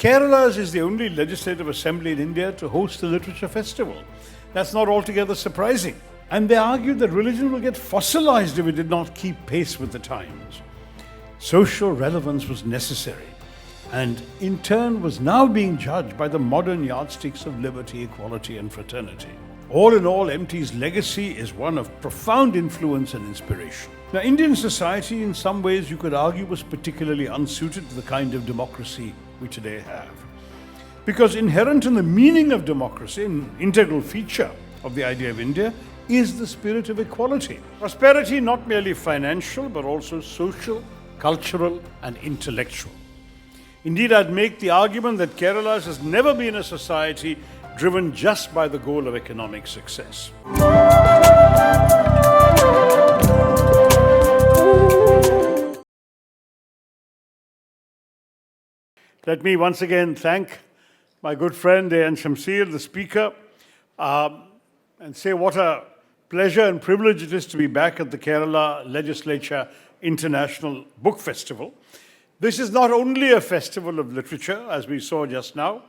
Kerala is the only legislative assembly in India to host the literature festival. That's not altogether surprising. And they argued that religion will get fossilized if it did not keep pace with the times. Social relevance was necessary, and in turn was now being judged by the modern yardsticks of liberty, equality, and fraternity. All in all, MT's legacy is one of profound influence and inspiration. Now, Indian society, in some ways, you could argue, was particularly unsuited to the kind of democracy we today have. Because inherent in the meaning of democracy, an integral feature of the idea of India, is the spirit of equality. Prosperity not merely financial, but also social, cultural, and intellectual. Indeed, I'd make the argument that Kerala has never been a society driven just by the goal of economic success. Let me once again thank my good friend A.N. Shamsir, the speaker, and say what a pleasure and privilege it is to be back at the Kerala Legislature International Book Festival. This is not only a festival of literature, as we saw just now,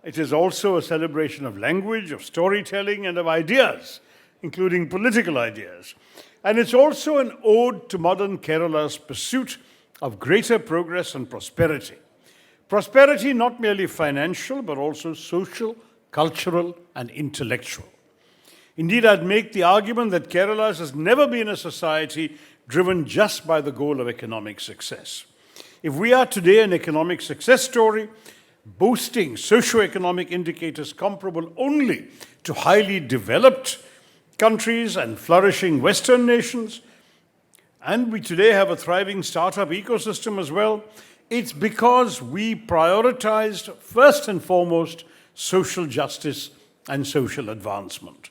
it is also a celebration of language, of storytelling, and of ideas, including political ideas. And it's also an ode to modern Kerala's pursuit of greater progress and prosperity. Prosperity not merely financial, but also social, cultural, and intellectual. Indeed, I'd make the argument that Kerala has never been a society driven just by the goal of economic success. If we are today an economic success story, boasting socio-economic indicators comparable only to highly developed countries and flourishing Western nations, and we today have a thriving startup ecosystem as well, it's because we prioritized first and foremost social justice and social advancement.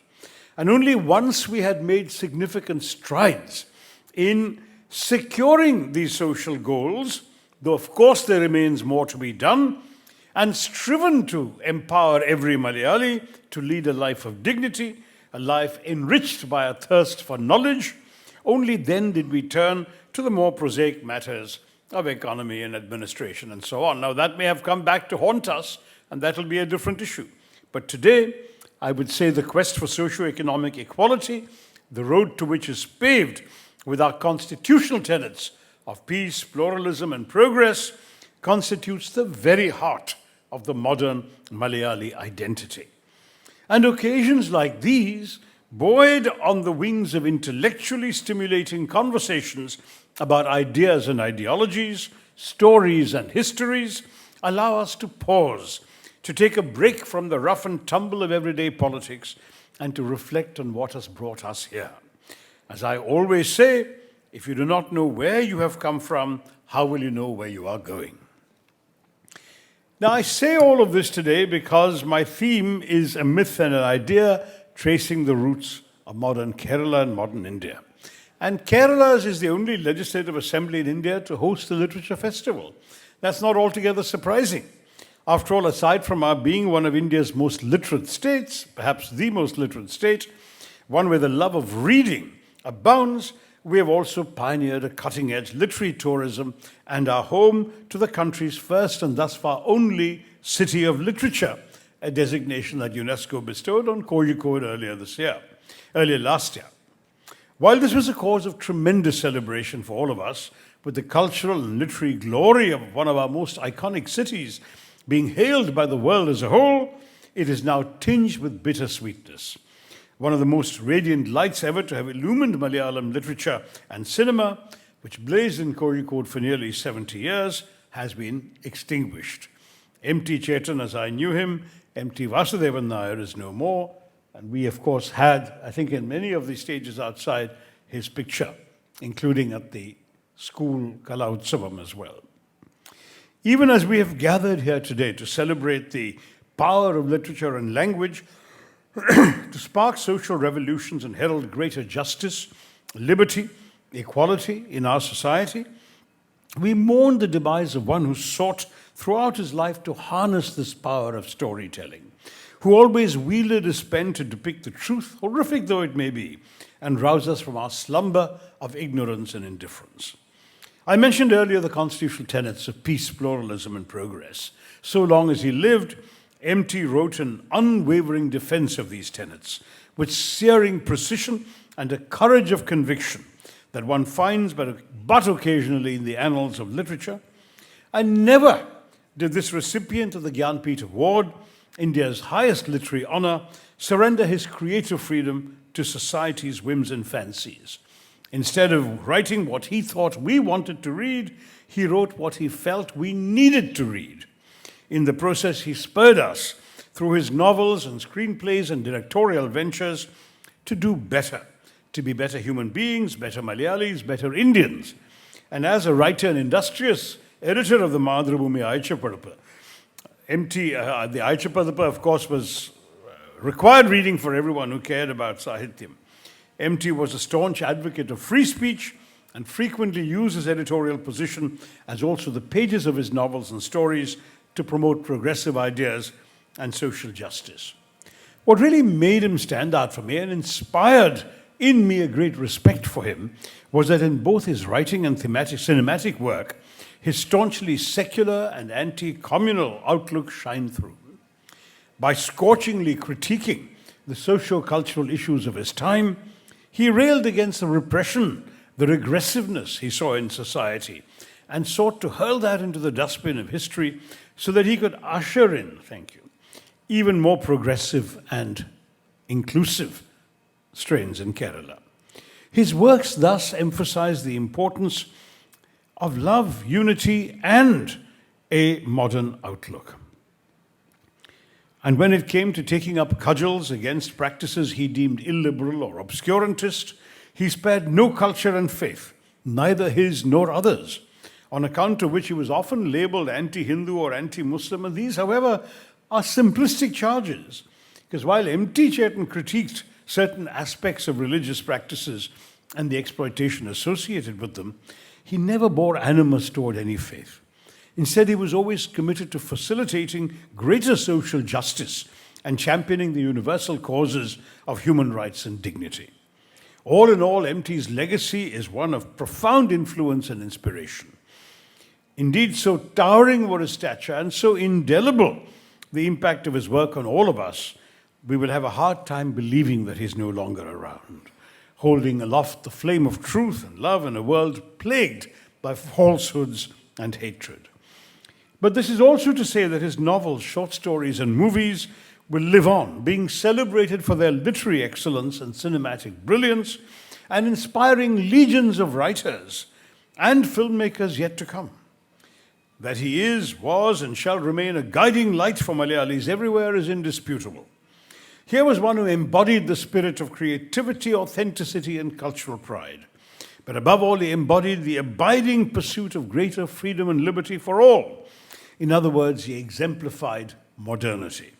And only once we had made significant strides in securing these social goals, though of course there remains more to be done, and striven to empower every Malayali to lead a life of dignity, a life enriched by a thirst for knowledge, only then did we turn to the more prosaic matters of economy and administration and so on. Now that may have come back to haunt us, and that will be a different issue. But today, I would say the quest for socio-economic equality, the road to which is paved with our constitutional tenets of peace, pluralism, and progress, constitutes the very heart of the modern Malayali identity. And occasions like these, buoyed on the wings of intellectually stimulating conversations about ideas and ideologies, stories and histories, allow us to pause, to take a break from the rough and tumble of everyday politics, and to reflect on what has brought us here. As I always say, if you do not know where you have come from, how will you know where you are going? Now, I say all of this today because my theme is a myth and an idea tracing the roots of modern Kerala and modern India. And Kerala is the only legislative assembly in India to host the literature festival. That's not altogether surprising. After all, aside from our being one of India's most literate states, perhaps the most literate state, one where the love of reading abounds, we have also pioneered a cutting-edge literary tourism and are home to the country's first and thus far only city of literature, a designation that UNESCO bestowed on Kozhikode earlier last year. While this was a cause of tremendous celebration for all of us, with the cultural and literary glory of one of our most iconic cities being hailed by the world as a whole, it is now tinged with bittersweetness. One of the most radiant lights ever to have illumined Malayalam literature and cinema, which blazed in Kozhikode for nearly 70 years, has been extinguished. M.T. Chetan, as I knew him, M.T. Vasudevan Nair is no more, and we, of course, had, I think in many of the stages outside, his picture, including at the school Kala Utsavam as well. Even as we have gathered here today to celebrate the power of literature and language, to spark social revolutions and herald greater justice, liberty, equality in our society, we mourn the demise of one who sought throughout his life to harness this power of storytelling, who always wielded his pen to depict the truth, horrific though it may be, and rouse us from our slumber of ignorance and indifference. I mentioned earlier the constitutional tenets of peace, pluralism, and progress. So long as he lived, MT wrote an unwavering defense of these tenets, with searing precision and a courage of conviction that one finds but occasionally in the annals of literature. And never did this recipient of the Gyanpith Award, India's highest literary honor, surrender his creative freedom to society's whims and fancies. Instead of writing what he thought we wanted to read, he wrote what he felt we needed to read. In the process, he spurred us through his novels and screenplays and directorial ventures to do better, to be better human beings, better Malayalis, better Indians. And as a writer and industrious editor of the Madhrubhumi Aichapadappa, the Aichapadappa, of course, was required reading for everyone who cared about Sahityam. MT was a staunch advocate of free speech and frequently used his editorial position as also the pages of his novels and stories to promote progressive ideas and social justice. What really made him stand out for me and inspired in me a great respect for him was that in both his writing and cinematic work, his staunchly secular and anti-communal outlook shine through. By scorchingly critiquing the socio-cultural issues of his time, he railed against the repression, the regressiveness he saw in society, and sought to hurl that into the dustbin of history so that he could usher in, even more progressive and inclusive strains in Kerala. His works thus emphasize the importance of love, unity, and a modern outlook. And when it came to taking up cudgels against practices he deemed illiberal or obscurantist, he spared no culture and faith, neither his nor others, on account of which he was often labeled anti-Hindu or anti-Muslim. And these, however, are simplistic charges, because while M.T. Chetan critiqued certain aspects of religious practices and the exploitation associated with them, he never bore animus toward any faith. Instead, he was always committed to facilitating greater social justice and championing the universal causes of human rights and dignity. All in all, M.T.'s legacy is one of profound influence and inspiration. Indeed, so towering were his stature and so indelible the impact of his work on all of us, we will have a hard time believing that he's no longer around, holding aloft the flame of truth and love in a world plagued by falsehoods and hatred. But this is also to say that his novels, short stories, and movies will live on, being celebrated for their literary excellence and cinematic brilliance, and inspiring legions of writers and filmmakers yet to come. That he is, was, and shall remain a guiding light for Malayalis everywhere is indisputable. Here was one who embodied the spirit of creativity, authenticity, and cultural pride. But above all, he embodied the abiding pursuit of greater freedom and liberty for all. In other words, he exemplified modernity.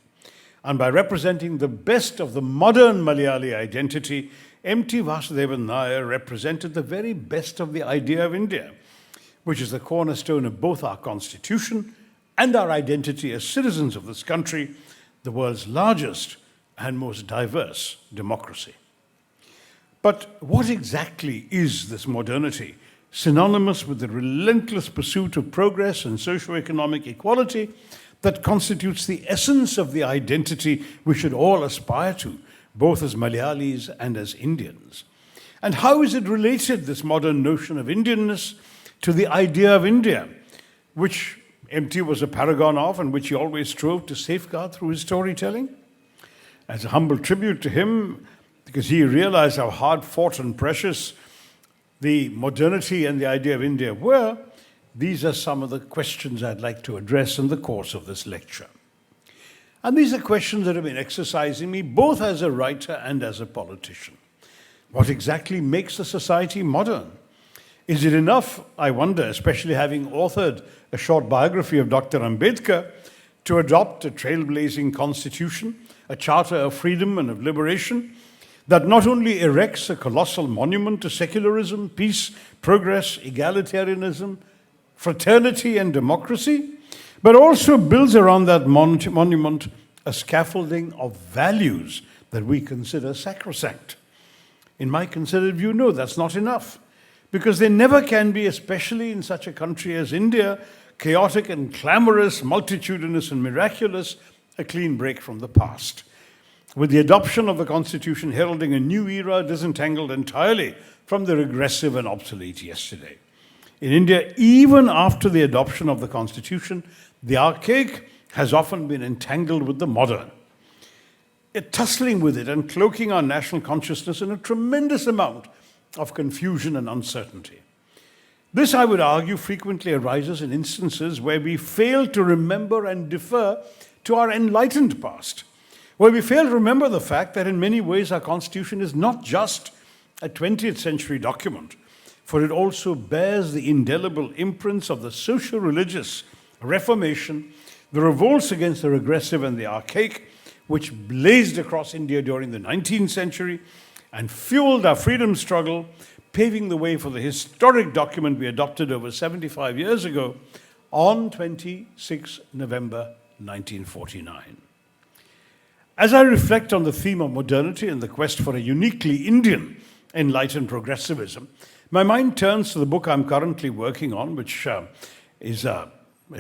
And by representing the best of the modern Malayali identity, M.T. Vasudevan Nair represented the very best of the idea of India, which is the cornerstone of both our constitution and our identity as citizens of this country, the world's largest and most diverse democracy. But what exactly is this modernity, synonymous with the relentless pursuit of progress and socio-economic equality that constitutes the essence of the identity we should all aspire to, both as Malayalis and as Indians? And how is it related, this modern notion of Indianness, to the idea of India, which M.T. was a paragon of and which he always strove to safeguard through his storytelling? As a humble tribute to him, because he realized how hard-fought and precious the modernity and the idea of India were, these are some of the questions I'd like to address in the course of this lecture. And these are questions that have been exercising me both as a writer and as a politician. What exactly makes a society modern? Is it enough, I wonder, especially having authored a short biography of Dr. Ambedkar, to adopt a trailblazing constitution, a charter of freedom and of liberation, that not only erects a colossal monument to secularism, peace, progress, egalitarianism, fraternity, and democracy, but also builds around that monument a scaffolding of values that we consider sacrosanct? In my considered view, no, that's not enough. because they never can be, especially in such a country as India, chaotic and clamorous, multitudinous and miraculous, a clean break from the past. With the adoption of the Constitution heralding a new era disentangled entirely from the regressive and obsolete yesterday. In India, even after the adoption of the Constitution, the archaic has often been entangled with the modern, tussling with it and cloaking our national consciousness in a tremendous amount of confusion and uncertainty. This, I would argue, frequently arises in instances where we fail to remember and defer to our enlightened past, where we fail to remember the fact that in many ways our Constitution is not just a 20th century document, for it also bears the indelible imprints of the social-religious Reformation, the revolts against the regressive and the archaic, which blazed across India during the 19th century and fueled our freedom struggle, paving the way for the historic document we adopted over 75 years ago on 26 November 1949. As I reflect on the theme of modernity and the quest for a uniquely Indian enlightened progressivism, my mind turns to the book I'm currently working on, which is a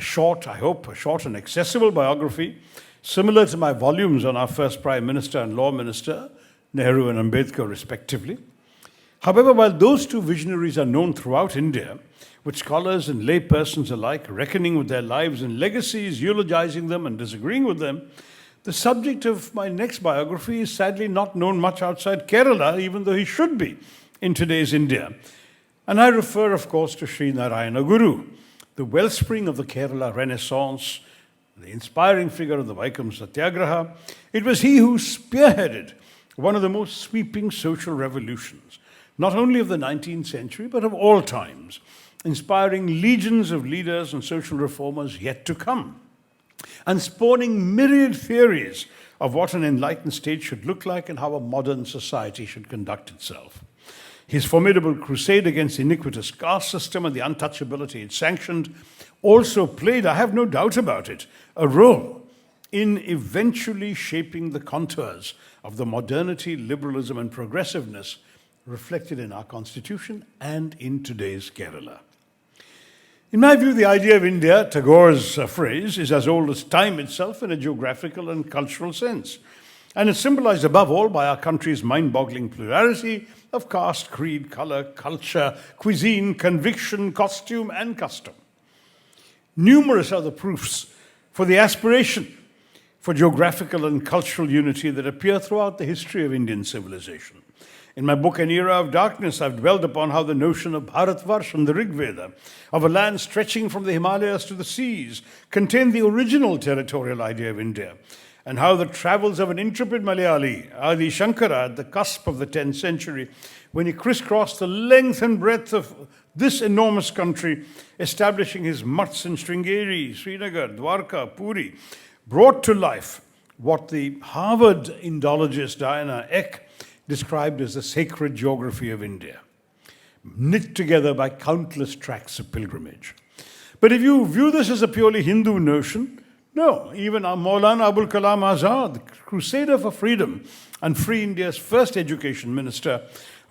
short and accessible biography, similar to my volumes on our first Prime Minister and Law Minister, Nehru and Ambedkar, respectively. However, while those two visionaries are known throughout India, with scholars and lay persons alike reckoning with their lives and legacies, eulogizing them and disagreeing with them, the subject of my next biography is sadly not known much outside Kerala, even though he should be in today's India. And I refer, of course, to Sri Narayana Guru, the wellspring of the Kerala Renaissance, the inspiring figure of the Vaikam Satyagraha. It was he who spearheaded one of the most sweeping social revolutions, not only of the 19th century, but of all times, inspiring legions of leaders and social reformers yet to come, and spawning myriad theories of what an enlightened state should look like and how a modern society should conduct itself. His formidable crusade against the iniquitous caste system and the untouchability it sanctioned also played, I have no doubt about it, a role in eventually shaping the contours of the modernity, liberalism, and progressiveness reflected in our Constitution and in today's Kerala. In my view, the idea of India, Tagore's phrase, is as old as time itself in a geographical and cultural sense. And it's symbolized above all by our country's mind-boggling plurality of caste, creed, color, culture, cuisine, conviction, costume, and custom. Numerous are the proofs for the aspiration for geographical and cultural unity that appear throughout the history of Indian civilization. In my book, An Era of Darkness, I've dwelled upon how the notion of Bharatvarsh from the Rig Veda, of a land stretching from the Himalayas to the seas, contained the original territorial idea of India, and how the travels of an intrepid Malayali, Adi Shankara, at the cusp of the 10th century, when he crisscrossed the length and breadth of this enormous country, establishing his mutts in Sringeri, Srinagar, Dwarka, Puri, brought to life what the Harvard Indologist Diana Eck described as the sacred geography of India, knit together by countless tracts of pilgrimage. But if you view this as a purely Hindu notion, no, even Maulana Abul Kalam Azad, the crusader for freedom and free India's first education minister,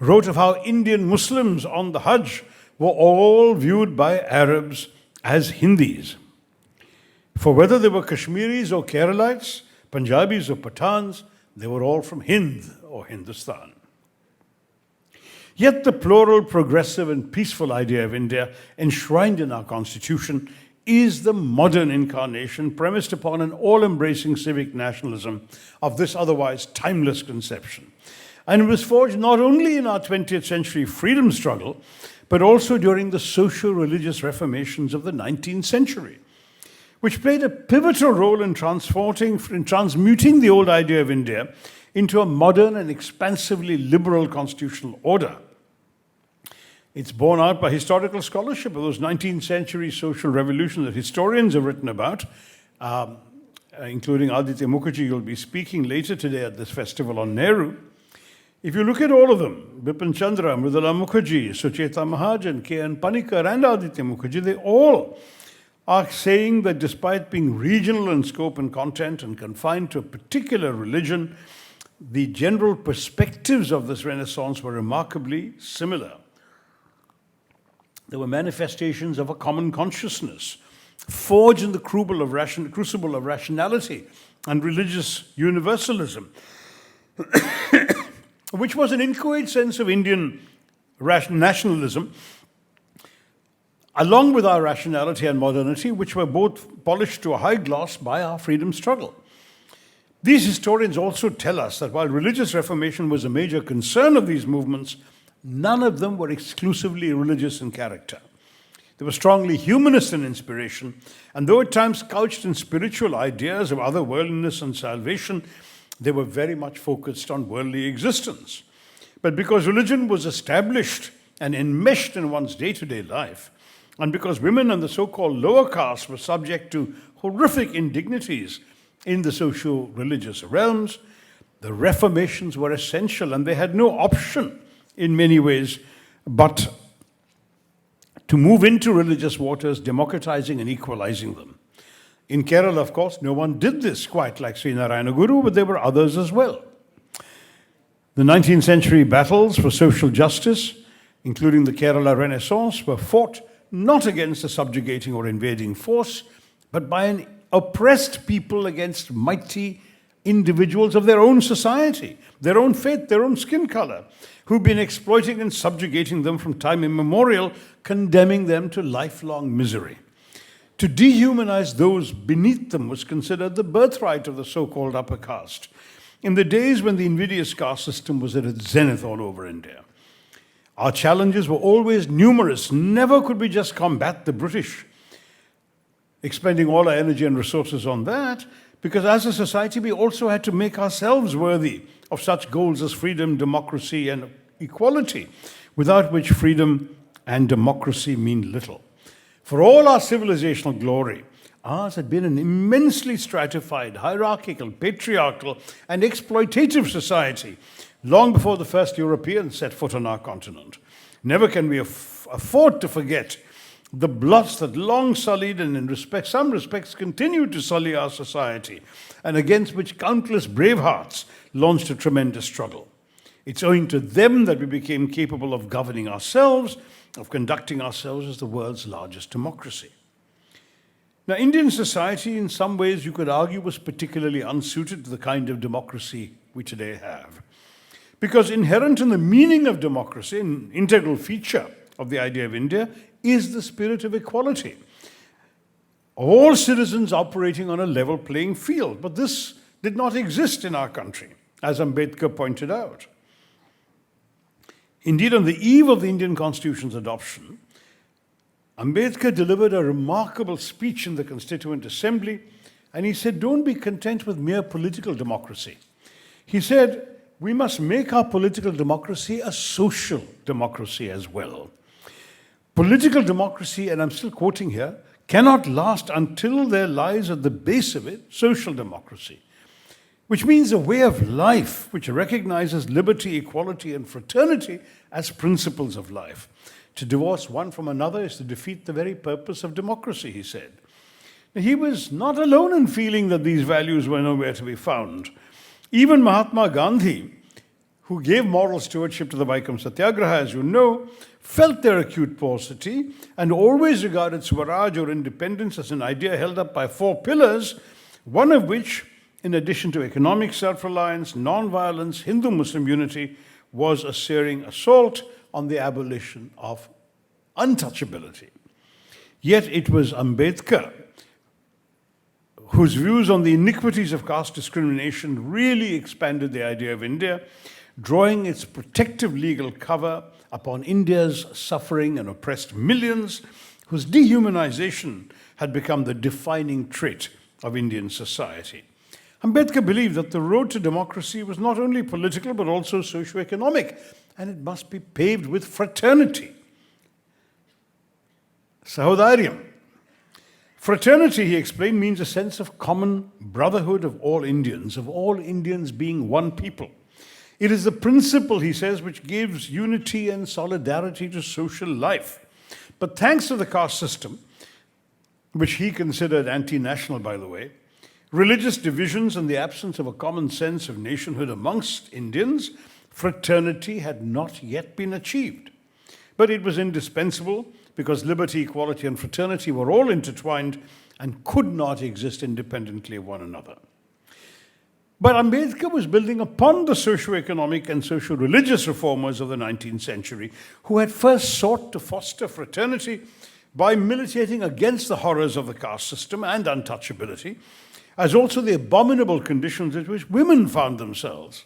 wrote of how Indian Muslims on the Hajj were all viewed by Arabs as Hindis. For whether they were Kashmiris or Keralites, Punjabis or Pathans, they were all from Hind or Hindustan. Yet the plural, progressive, and peaceful idea of India enshrined in our Constitution is the modern incarnation premised upon an all-embracing civic nationalism of this otherwise timeless conception. And it was forged not only in our 20th century freedom struggle, but also during the social-religious reformations of the 19th century, which played a pivotal role in transmuting the old idea of India into a modern and expansively liberal constitutional order. It's borne out by historical scholarship of those 19th century social revolutions that historians have written about, including Aditya Mukherjee, who will be speaking later today at this festival on Nehru. If you look at all of them, Bipin Chandra, Mridula Mukherjee, Sucheta Mahajan, K.N. Panikkar, and Aditya Mukherjee, they all are saying that despite being regional in scope and content and confined to a particular religion, the general perspectives of this Renaissance were remarkably similar. There were manifestations of a common consciousness, forged in the crucible of rationality and religious universalism, which was an inchoate sense of Indian nationalism, along with our rationality and modernity, which were both polished to a high gloss by our freedom struggle. These historians also tell us that while religious reformation was a major concern of these movements, none of them were exclusively religious in character. They were strongly humanist in inspiration, and though at times couched in spiritual ideas of otherworldliness and salvation, they were very much focused on worldly existence. But because religion was established and enmeshed in one's day-to-day life, and because women and the so-called lower caste were subject to horrific indignities in the socio-religious realms, the reformations were essential, and they had no option in many ways but to move into religious waters, democratizing and equalizing them. In Kerala, of course, no one did this quite like Sri Narayana Guru, but there were others as well. The 19th century battles for social justice, including the Kerala Renaissance, were fought not against a subjugating or invading force, but by an oppressed people against mighty individuals of their own society, their own faith, their own skin color, who've been exploiting and subjugating them from time immemorial, condemning them to lifelong misery. To dehumanize those beneath them was considered the birthright of the so-called upper caste, in the days when the invidious caste system was at its zenith all over India. Our challenges were always numerous. Never could we just combat the British, expending all our energy and resources on that, because as a society we also had to make ourselves worthy of such goals as freedom, democracy, and equality, without which freedom and democracy mean little. For all our civilizational glory, ours had been an immensely stratified, hierarchical, patriarchal, and exploitative society long before the first Europeans set foot on our continent. Never can we afford to forget the blots that long sullied and in some respects continue to sully our society, and against which countless brave hearts launched a tremendous struggle. It's owing to them that we became capable of governing ourselves, of conducting ourselves as the world's largest democracy. Now, Indian society, in some ways, you could argue, was particularly unsuited to the kind of democracy we today have. Because inherent in the meaning of democracy, an integral feature of the idea of India, is the spirit of equality. All citizens operating on a level playing field. But this did not exist in our country, as Ambedkar pointed out. Indeed, on the eve of the Indian Constitution's adoption, Ambedkar delivered a remarkable speech in the Constituent Assembly, and he said, don't be content with mere political democracy. He said, we must make our political democracy a social democracy as well. Political democracy, and I'm still quoting here, cannot last until there lies at the base of it social democracy, which means a way of life which recognizes liberty, equality, and fraternity as principles of life. To divorce one from another is to defeat the very purpose of democracy, he said. Now, he was not alone in feeling that these values were nowhere to be found. Even Mahatma Gandhi, who gave moral stewardship to the Vaikam Satyagraha, as you know, felt their acute paucity and always regarded Swaraj or independence as an idea held up by four pillars, one of which, in addition to economic self-reliance, non-violence, Hindu-Muslim unity, was a searing assault on the abolition of untouchability. Yet it was Ambedkar whose views on the iniquities of caste discrimination really expanded the idea of India, drawing its protective legal cover upon India's suffering and oppressed millions, whose dehumanization had become the defining trait of Indian society. Ambedkar believed that the road to democracy was not only political but also socio-economic, and it must be paved with fraternity. Sahodaryam. Fraternity, he explained, means a sense of common brotherhood of all Indians being one people. It is the principle, he says, which gives unity and solidarity to social life. But thanks to the caste system, which he considered anti-national, by the way, religious divisions and the absence of a common sense of nationhood amongst Indians, fraternity had not yet been achieved. But it was indispensable because liberty, equality, and fraternity were all intertwined and could not exist independently of one another. But Ambedkar was building upon the socio-economic and socio-religious reformers of the 19th century, who had first sought to foster fraternity by militating against the horrors of the caste system and untouchability, as also the abominable conditions in which women found themselves.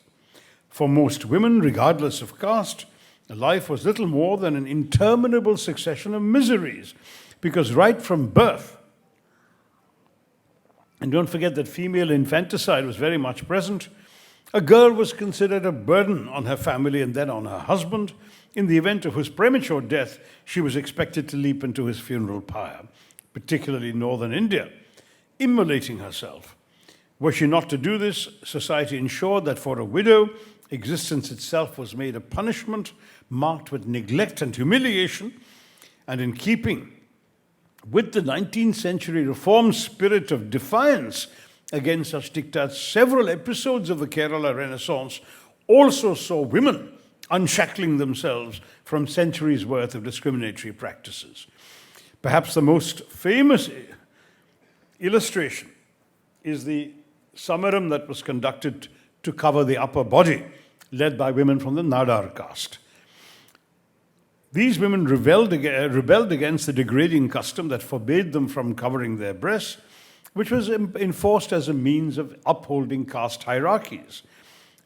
For most women, regardless of caste, life was little more than an interminable succession of miseries, because right from birth, and don't forget that female infanticide was very much present, a girl was considered a burden on her family and then on her husband. In the event of whose premature death, she was expected to leap into his funeral pyre, particularly in northern India, immolating herself. Were she not to do this, society ensured that for a widow, existence itself was made a punishment marked with neglect and humiliation, and in keeping with the 19th century reform spirit of defiance against such diktats, several episodes of the Kerala Renaissance also saw women unshackling themselves from centuries' worth of discriminatory practices. Perhaps the most famous illustration is the samaram that was conducted to cover the upper body, led by women from the Nadar caste. These women rebelled against the degrading custom that forbade them from covering their breasts, which was enforced as a means of upholding caste hierarchies.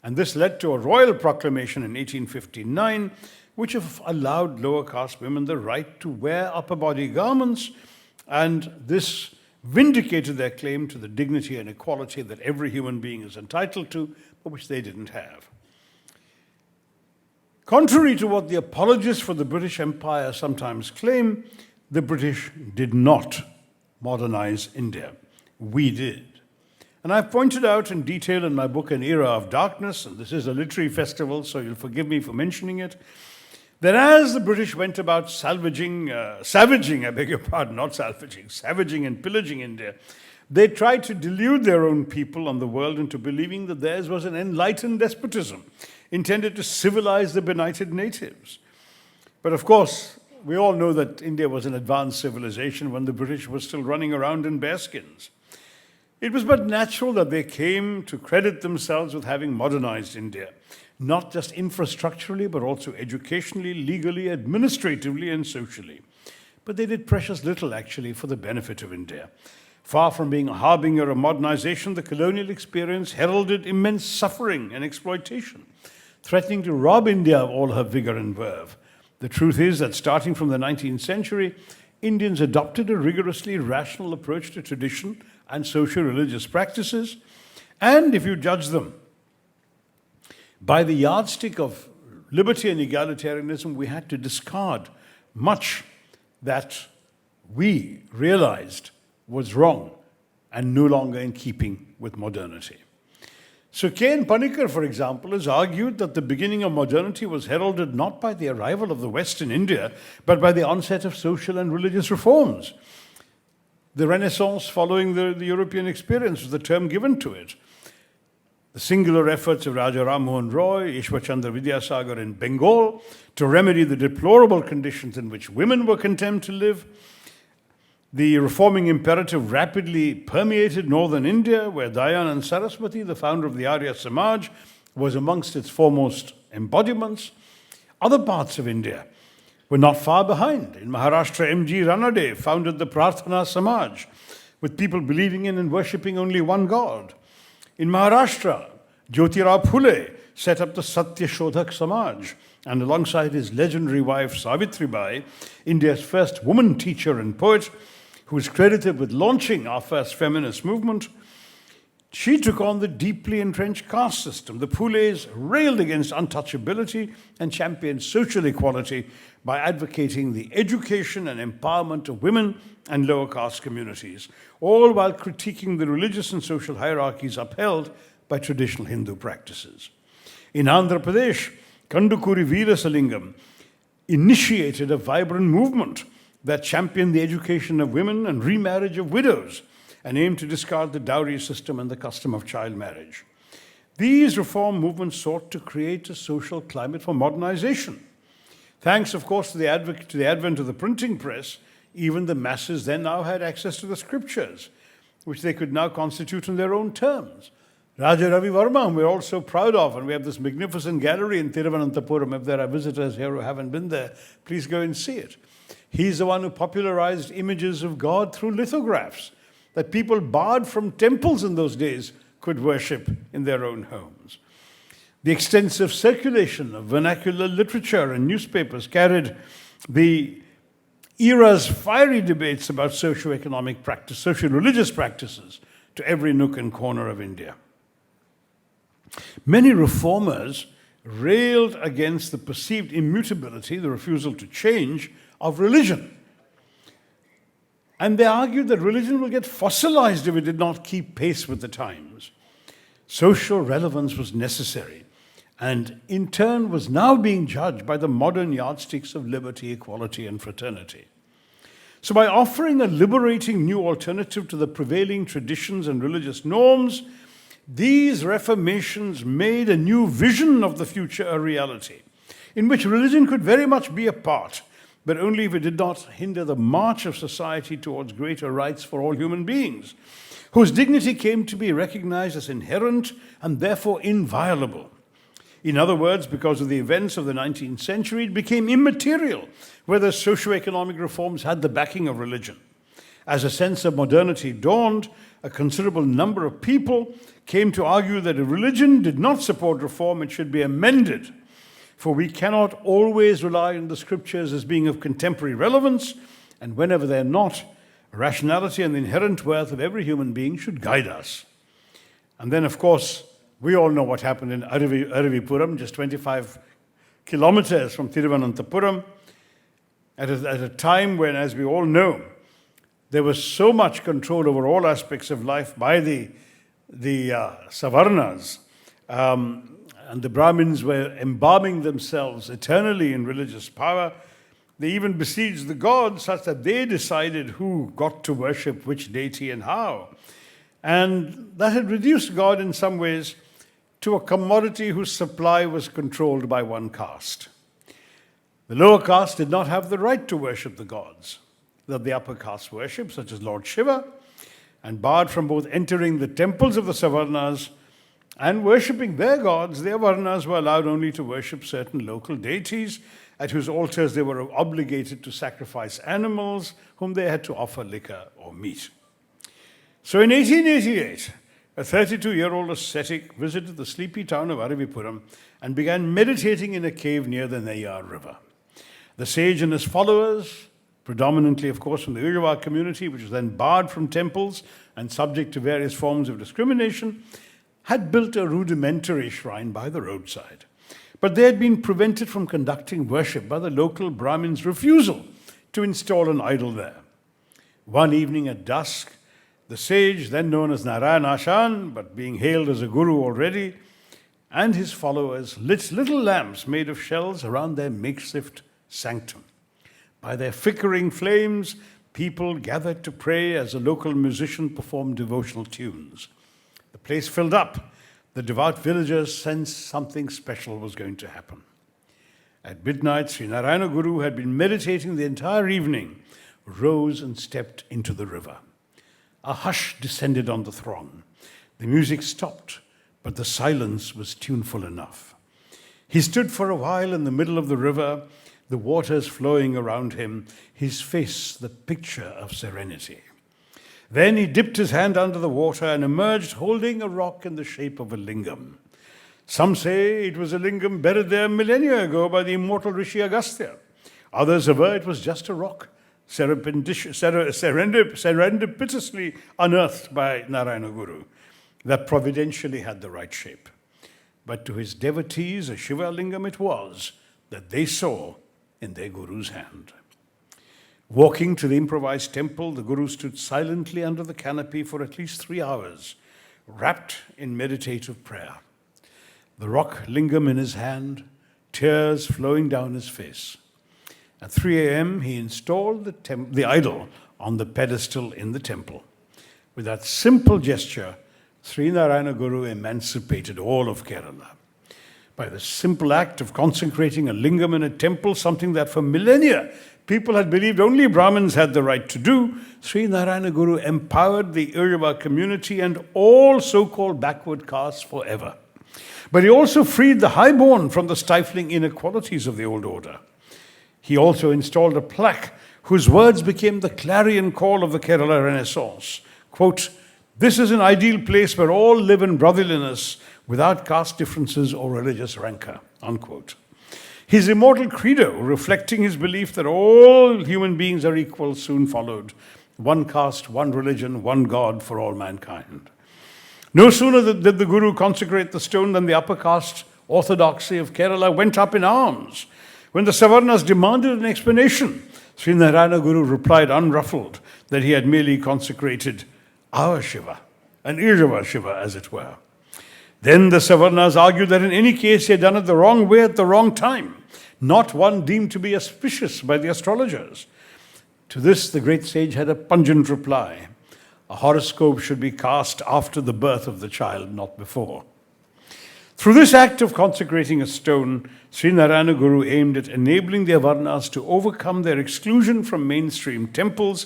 And this led to a royal proclamation in 1859, which allowed lower caste women the right to wear upper body garments, and this vindicated their claim to the dignity and equality that every human being is entitled to, but which they didn't have. Contrary to what the apologists for the British Empire sometimes claim, the British did not modernize India. We did. And I've pointed out in detail in my book, An Era of Darkness, and this is a literary festival, so you'll forgive me for mentioning it, that as the British went about savaging and pillaging India, they tried to delude their own people and the world into believing that theirs was an enlightened despotism intended to civilize the benighted natives. But of course, we all know that India was an advanced civilization when the British were still running around in bearskins. It was but natural that they came to credit themselves with having modernized India, not just infrastructurally, but also educationally, legally, administratively, and socially. But they did precious little, actually, for the benefit of India. Far from being a harbinger of modernization, the colonial experience heralded immense suffering and exploitation, threatening to rob India of all her vigor and verve. The truth is that starting from the 19th century, Indians adopted a rigorously rational approach to tradition and socio-religious practices, and if you judge them by the yardstick of liberty and egalitarianism, we had to discard much that we realized was wrong and no longer in keeping with modernity. So K.N. Panikkar, for example, has argued that the beginning of modernity was heralded not by the arrival of the West in India, but by the onset of social and religious reforms. The Renaissance following the European experience was the term given to it. The singular efforts of Raja Ram Mohan Roy, Ishwar Chandra Vidyasagar in Bengal to remedy the deplorable conditions in which women were condemned to live. The reforming imperative rapidly permeated northern India, where Dayanand Saraswati, the founder of the Arya Samaj, was amongst its foremost embodiments. Other parts of India were not far behind. In Maharashtra, M.G. Ranade founded the Prarthana Samaj, with people believing in and worshipping only one God. In Maharashtra, Jyotirao Phule set up the Satya Shodhak Samaj, and alongside his legendary wife Savitribai, India's first woman teacher and poet, who is credited with launching our first feminist movement, she took on the deeply entrenched caste system. The Phules railed against untouchability and championed social equality by advocating the education and empowerment of women and lower caste communities, all while critiquing the religious and social hierarchies upheld by traditional Hindu practices. In Andhra Pradesh, Kandukuri Veerasalingam initiated a vibrant movement that championed the education of women and remarriage of widows and aimed to discard the dowry system and the custom of child marriage. These reform movements sought to create a social climate for modernization. Thanks, of course, to the advent of the printing press, even the masses then now had access to the scriptures, which they could now constitute in their own terms. Raja Ravi Varma, whom we're all so proud of, and we have this magnificent gallery in Thiruvananthapuram. If there are visitors here who haven't been there, please go and see it. He's the one who popularized images of God through lithographs that people barred from temples in those days could worship in their own homes. The extensive circulation of vernacular literature and newspapers carried the era's fiery debates about socio-economic practice, socio-religious practices to every nook and corner of India. Many reformers railed against the perceived immutability, the refusal to change, of religion. And they argued that religion will get fossilized if it did not keep pace with the times. Social relevance was necessary, and in turn was now being judged by the modern yardsticks of liberty, equality, and fraternity. So by offering a liberating new alternative to the prevailing traditions and religious norms, these reformations made a new vision of the future a reality, in which religion could very much be a part, but only if it did not hinder the march of society towards greater rights for all human beings, whose dignity came to be recognized as inherent and therefore inviolable. In other words, because of the events of the 19th century, it became immaterial whether socio-economic reforms had the backing of religion. As a sense of modernity dawned, a considerable number of people came to argue that if religion did not support reform, it should be amended. For we cannot always rely on the scriptures as being of contemporary relevance, and whenever they're not, rationality and the inherent worth of every human being should guide us. And then, of course, we all know what happened in Aravipuram, just 25 kilometers from Thiruvananthapuram, at a time when, as we all know, there was so much control over all aspects of life by the Savarnas, and the Brahmins were embalming themselves eternally in religious power. They even besieged the gods such that they decided who got to worship which deity and how. And that had reduced God in some ways to a commodity whose supply was controlled by one caste. The lower caste did not have the right to worship the gods that the upper caste worship, such as Lord Shiva, and barred from both entering the temples of the Savarnas and worshipping their gods, their Varnas were allowed only to worship certain local deities at whose altars they were obligated to sacrifice animals whom they had to offer liquor or meat. So in 1888, a 32-year-old ascetic visited the sleepy town of Aravipuram and began meditating in a cave near the Nayar River. The sage and his followers, predominantly, of course, from the Ujjava community, which was then barred from temples and subject to various forms of discrimination, had built a rudimentary shrine by the roadside. But they had been prevented from conducting worship by the local Brahmins' refusal to install an idol there. One evening at dusk, the sage, then known as Narayanashan, but being hailed as a guru already, and his followers lit little lamps made of shells around their makeshift sanctum. By their flickering flames, people gathered to pray as a local musician performed devotional tunes. The place filled up. The devout villagers sensed something special was going to happen. At midnight, Sri Narayana Guru had been meditating the entire evening, rose and stepped into the river. A hush descended on the throng. The music stopped, but the silence was tuneful enough. He stood for a while in the middle of the river, the waters flowing around him, his face the picture of serenity. Then he dipped his hand under the water and emerged holding a rock in the shape of a lingam. Some say it was a lingam buried there millennia ago by the immortal Rishi Agastya. Others aver it was just a rock, serendipitously unearthed by Narayana Guru, that providentially had the right shape. But to his devotees, a Shiva lingam it was that they saw in their Guru's hand. Walking to the improvised temple, the Guru stood silently under the canopy for at least 3 hours, wrapped in meditative prayer. The rock lingam in his hand, tears flowing down his face. At 3 a.m., he installed the idol on the pedestal in the temple. With that simple gesture, Sri Narayana Guru emancipated all of Kerala. By the simple act of consecrating a lingam in a temple, something that for millennia people had believed only Brahmins had the right to do, Sri Narayana Guru empowered the Irava community and all so-called backward castes forever. But he also freed the highborn from the stifling inequalities of the old order. He also installed a plaque whose words became the clarion call of the Kerala Renaissance. Quote, "This is an ideal place where all live in brotherliness without caste differences or religious rancor," unquote. His immortal credo, reflecting his belief that all human beings are equal, soon followed. One caste, one religion, one God for all mankind. No sooner did the Guru consecrate the stone than the upper caste orthodoxy of Kerala went up in arms. When the Savarnas demanded an explanation, Sri Narayana Guru replied unruffled that he had merely consecrated our Shiva, an Irava Shiva as it were. Then the Savarnas argued that in any case he had done it the wrong way at the wrong time, not one deemed to be auspicious by the astrologers. To this the great sage had a pungent reply. A horoscope should be cast after the birth of the child, not before. Through this act of consecrating a stone, Sri Narayana Guru aimed at enabling the Avarnas to overcome their exclusion from mainstream temples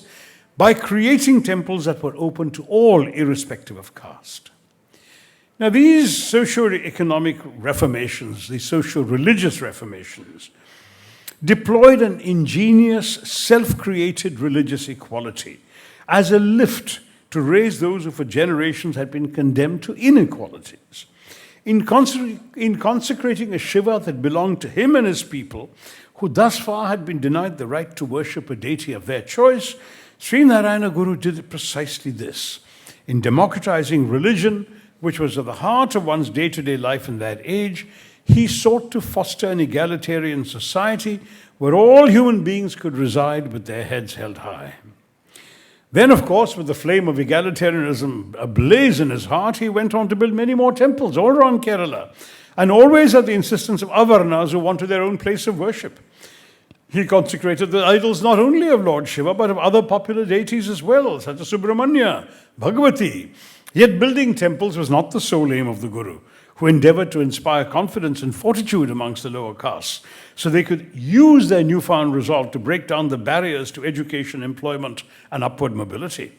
by creating temples that were open to all, irrespective of caste. Now, these socio-economic reformations, these socio-religious reformations, deployed an ingenious, self-created religious equality as a lift to raise those who for generations had been condemned to inequalities. In consecrating a Shiva that belonged to him and his people, who thus far had been denied the right to worship a deity of their choice, Sri Narayana Guru did precisely this. In democratizing religion, which was at the heart of one's day-to-day life in that age, he sought to foster an egalitarian society where all human beings could reside with their heads held high. Then, of course, with the flame of egalitarianism ablaze in his heart, he went on to build many more temples all around Kerala, and always at the insistence of Avarnas who wanted their own place of worship. He consecrated the idols not only of Lord Shiva, but of other popular deities as well, such as Subramanya, Bhagavati. Yet building temples was not the sole aim of the Guru, who endeavored to inspire confidence and fortitude amongst the lower castes, so they could use their newfound resolve to break down the barriers to education, employment, and upward mobility.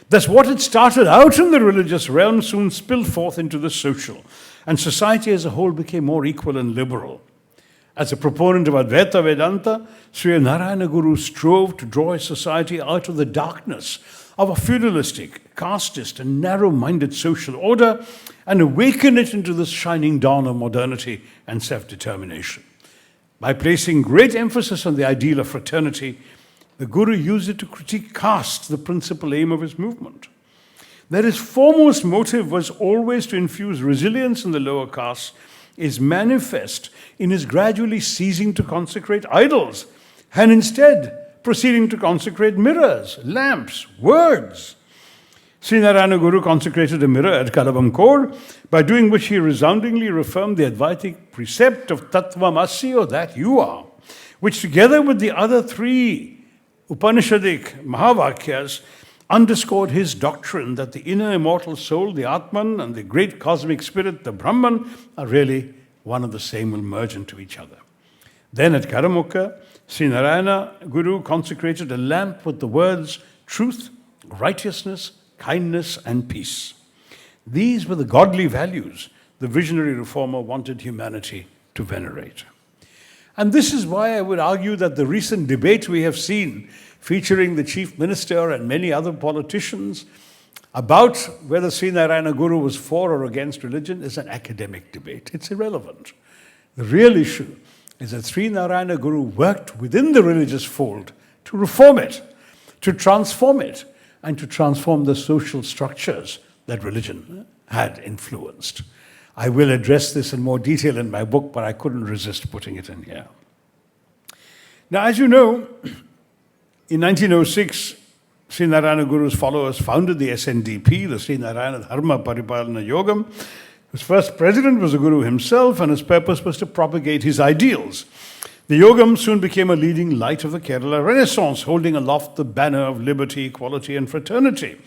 Thus, what had started out in the religious realm soon spilled forth into the social, and society as a whole became more equal and liberal. As a proponent of Advaita Vedanta, Sri Narayana Guru strove to draw his society out of the darkness of a feudalistic, casteist, and narrow-minded social order and awaken it into this shining dawn of modernity and self-determination. By placing great emphasis on the ideal of fraternity, the Guru used it to critique caste, the principal aim of his movement. That his foremost motive was always to infuse resilience in the lower castes is manifest in his gradually ceasing to consecrate idols and instead proceeding to consecrate mirrors, lamps, words. Sri Narayana Guru consecrated a mirror at Kalavankor, by doing which he resoundingly reaffirmed the Advaitic precept of Tattvamasi, or that you are, which together with the other three Upanishadic Mahavakyas underscored his doctrine that the inner immortal soul, the Atman, and the great cosmic spirit, the Brahman, are really one and the same, will merge into each other. Then at Karamukha, Sri Narayana Guru consecrated a lamp with the words truth, righteousness, kindness, and peace. These were the godly values the visionary reformer wanted humanity to venerate. And this is why I would argue that the recent debate we have seen, featuring the Chief Minister and many other politicians, about whether Sri Narayana Guru was for or against religion is an academic debate. It's irrelevant. The real issue is that Sri Narayana Guru worked within the religious fold to reform it, to transform it, and to transform the social structures that religion had influenced. I will address this in more detail in my book, but I couldn't resist putting it in here. Now, as you know, in 1906, Sri Narayana Guru's followers founded the SNDP, the Sri Narayana Dharma Paripalana Yogam. His first president was the Guru himself, and his purpose was to propagate his ideals. The Yogam soon became a leading light of the Kerala Renaissance, holding aloft the banner of liberty, equality, and fraternity.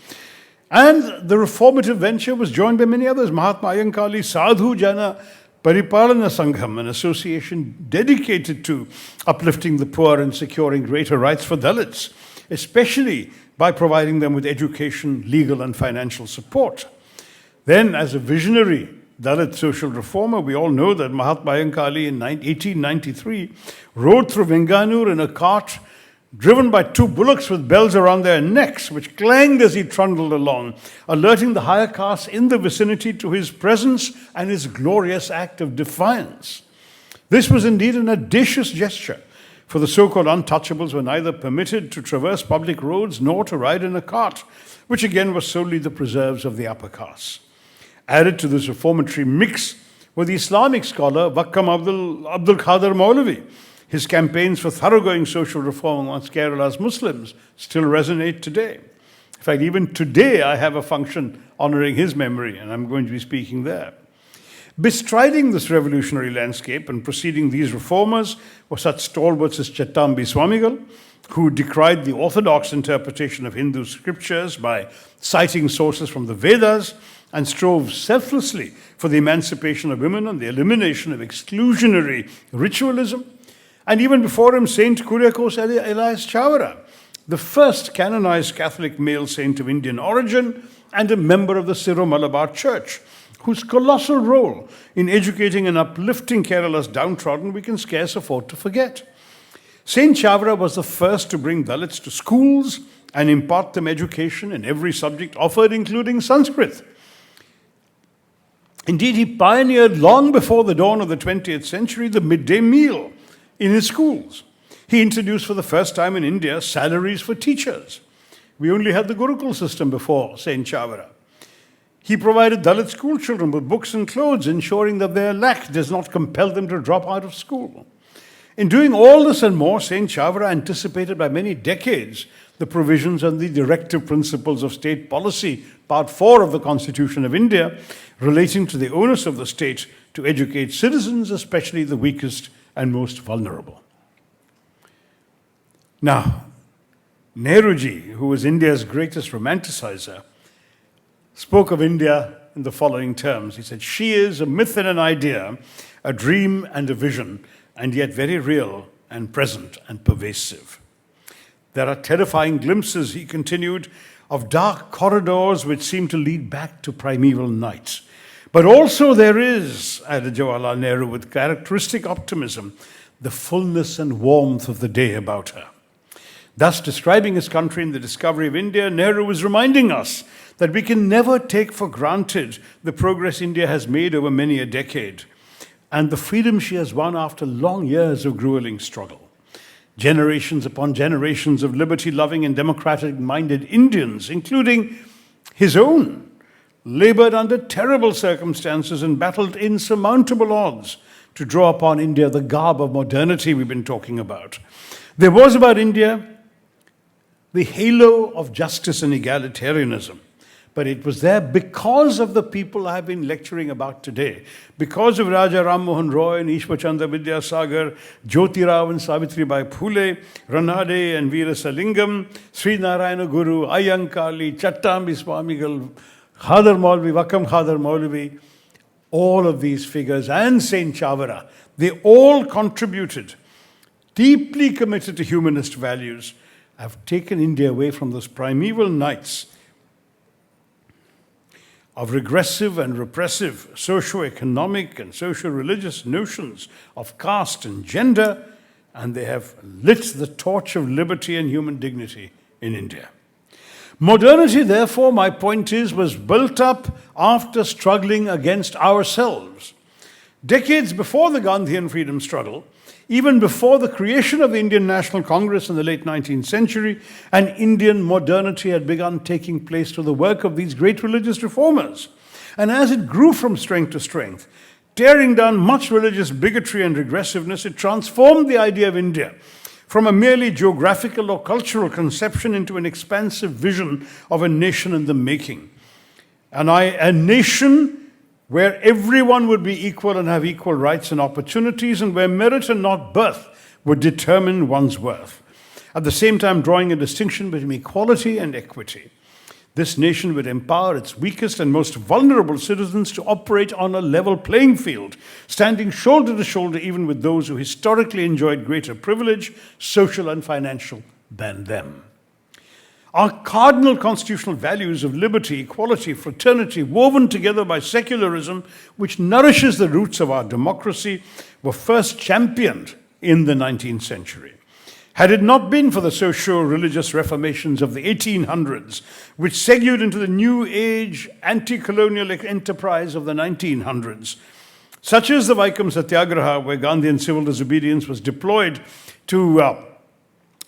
And the reformative venture was joined by many others. Mahatma Ayankali, Sadhu Jana, Paripalana Sangham, an association dedicated to uplifting the poor and securing greater rights for Dalits, especially by providing them with education, legal and financial support. Then, as a visionary Dalit social reformer, we all know that Mahatma Ayankali in 1893 rode through Venganur in a cart driven by two bullocks with bells around their necks, which clanged as he trundled along, alerting the higher castes in the vicinity to his presence and his glorious act of defiance. This was indeed an audacious gesture, for the so-called untouchables were neither permitted to traverse public roads nor to ride in a cart, which again was solely the preserves of the upper castes. Added to this reformatory mix were the Islamic scholar Vakam Abdul Khader Maulavi. His campaigns for thoroughgoing social reform amongst Kerala's Muslims still resonate today. In fact, even today I have a function honoring his memory, and I'm going to be speaking there. Bestriding this revolutionary landscape and preceding these reformers were such stalwarts as Chattambi Swamigal, who decried the orthodox interpretation of Hindu scriptures by citing sources from the Vedas and strove selflessly for the emancipation of women and the elimination of exclusionary ritualism. And even before him, Saint Kuriakose Elias Chavara, the first canonized Catholic male saint of Indian origin and a member of the Syro-Malabar Church, whose colossal role in educating and uplifting Kerala's downtrodden we can scarce afford to forget. Saint Chavara was the first to bring Dalits to schools and impart them education in every subject offered, including Sanskrit. Indeed, he pioneered long before the dawn of the 20th century the midday meal in his schools. He introduced for the first time in India salaries for teachers. We only had the Gurukul system before Saint Chavara. He provided Dalit school children with books and clothes, ensuring that their lack does not compel them to drop out of school. In doing all this and more, Saint Chavara anticipated by many decades the provisions and the directive principles of state policy, Part 4 of the Constitution of India, relating to the onus of the state to educate citizens, especially the weakest and most vulnerable. Now, Nehruji, who was India's greatest romanticizer, spoke of India in the following terms. He said, "She is a myth and an idea, a dream and a vision, and yet very real and present and pervasive. There are terrifying glimpses," he continued, "of dark corridors which seem to lead back to primeval nights. But also there is," added Jawaharlal Nehru with characteristic optimism, "the fullness and warmth of the day about her." Thus, describing his country in the discovery of India, Nehru was reminding us that we can never take for granted the progress India has made over many a decade and the freedom she has won after long years of grueling struggle. Generations upon generations of liberty-loving and democratic-minded Indians, including his own, labored under terrible circumstances and battled insurmountable odds to draw upon India the garb of modernity we've been talking about. There was about India the halo of justice and egalitarianism, but it was there because of the people I have been lecturing about today, because of Raja Ram Mohan Roy and Ishwar Chandra Vidyasagar, Jyoti Rao and Savitribai Phule, Ranade and Veera Salingam, Sri Narayana Guru, Ayankali, Chattambi Swamigal, Khader Maulvi, Vakam Khader Maulvi, all of these figures, and Saint Chavara, they all contributed, deeply committed to humanist values, have taken India away from those primeval nights of regressive and repressive socio-economic and socio-religious notions of caste and gender, and they have lit the torch of liberty and human dignity in India. Modernity, therefore, my point is, was built up after struggling against ourselves. Decades before the Gandhian freedom struggle, even before the creation of the Indian National Congress in the late 19th century, an Indian modernity had begun taking place through the work of these great religious reformers. And as it grew from strength to strength, tearing down much religious bigotry and regressiveness, it transformed the idea of India from a merely geographical or cultural conception into an expansive vision of a nation in the making. A nation where everyone would be equal and have equal rights and opportunities, and where merit and not birth would determine one's worth. At the same time, drawing a distinction between equality and equity. This nation would empower its weakest and most vulnerable citizens to operate on a level playing field, standing shoulder to shoulder even with those who historically enjoyed greater privilege, social and financial, than them. Our cardinal constitutional values of liberty, equality, fraternity, woven together by secularism, which nourishes the roots of our democracy, were first championed in the 19th century. Had it not been for the socio-religious reformations of the 1800s, which segued into the new age anti-colonial enterprise of the 1900s, such as the Vaikam Satyagraha, where Gandhian civil disobedience was deployed to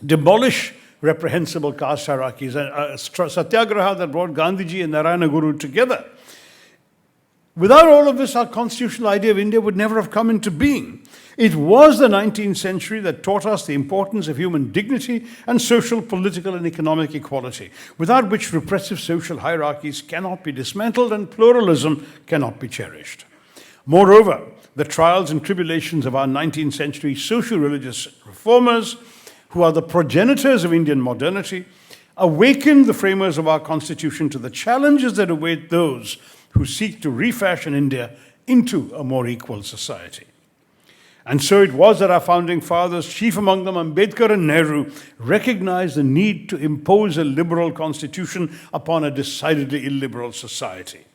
demolish reprehensible caste hierarchies, a satyagraha that brought Gandhiji and Narayana Guru together. Without all of this, our constitutional idea of India would never have come into being. It was the 19th century that taught us the importance of human dignity and social, political, and economic equality, without which repressive social hierarchies cannot be dismantled and pluralism cannot be cherished. Moreover, the trials and tribulations of our 19th century socio-religious reformers, who are the progenitors of Indian modernity, awakened the framers of our constitution to the challenges that await those who seek to refashion India into a more equal society. And so it was that our founding fathers, chief among them Ambedkar and Nehru, recognized the need to impose a liberal constitution upon a decidedly illiberal society.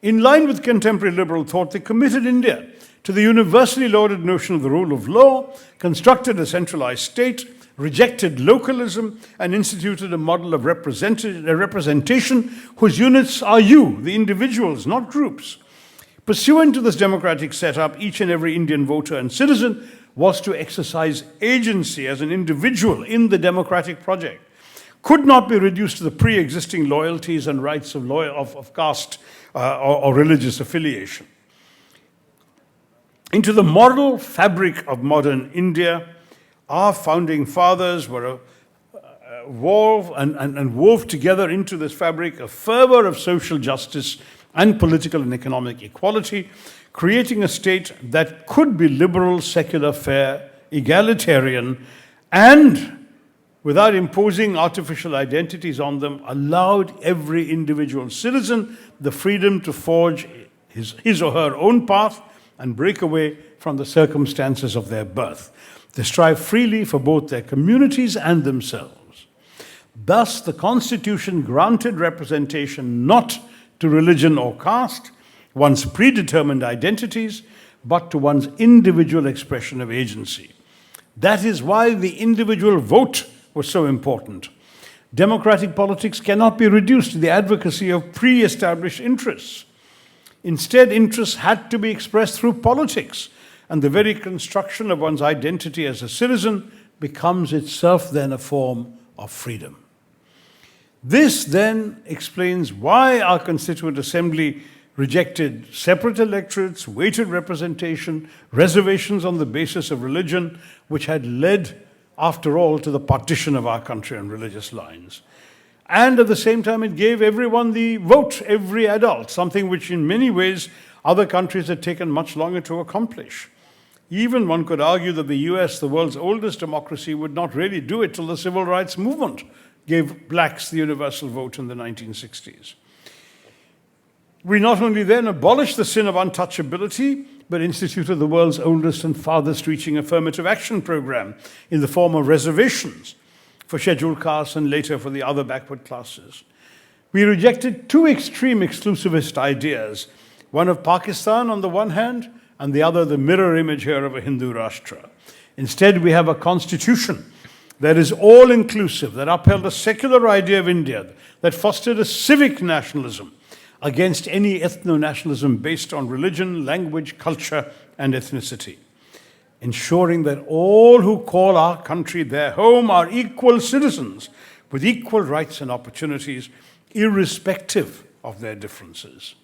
In line with contemporary liberal thought, they committed India to the universally lauded notion of the rule of law, constructed a centralized state, rejected localism, and instituted a model of representation whose units are you, the individuals, not groups. Pursuant to this democratic setup, each and every Indian voter and citizen was to exercise agency as an individual in the democratic project, could not be reduced to the pre-existing loyalties and rights of caste or religious affiliation. Into the moral fabric of modern India, our founding fathers were wove together into this fabric a fervor of social justice and political and economic equality, creating a state that could be liberal, secular, fair, egalitarian, and without imposing artificial identities on them, allowed every individual citizen the freedom to forge his or her own path and break away from the circumstances of their birth. They strive freely for both their communities and themselves. Thus, the Constitution granted representation not to religion or caste, one's predetermined identities, but to one's individual expression of agency. That is why the individual vote was so important. Democratic politics cannot be reduced to the advocacy of pre-established interests. Instead, interests had to be expressed through politics, and the very construction of one's identity as a citizen becomes itself then a form of freedom. This then explains why our Constituent Assembly rejected separate electorates, weighted representation, reservations on the basis of religion, which had led, after all, to the partition of our country on religious lines. And at the same time, it gave everyone the vote, every adult, something which in many ways other countries had taken much longer to accomplish. Even one could argue that the US, the world's oldest democracy, would not really do it till the civil rights movement gave blacks the universal vote in the 1960s. We not only then abolished the sin of untouchability, but instituted the world's oldest and farthest reaching affirmative action program in the form of reservations for scheduled castes and later for the other backward classes. We rejected two extreme exclusivist ideas, one of Pakistan on the one hand, and the other the mirror image here of a Hindu Rashtra. Instead, we have a constitution that is all-inclusive, that upheld a secular idea of India, that fostered a civic nationalism against any ethno-nationalism based on religion, language, culture, and ethnicity, ensuring that all who call our country their home are equal citizens with equal rights and opportunities, irrespective of their differences.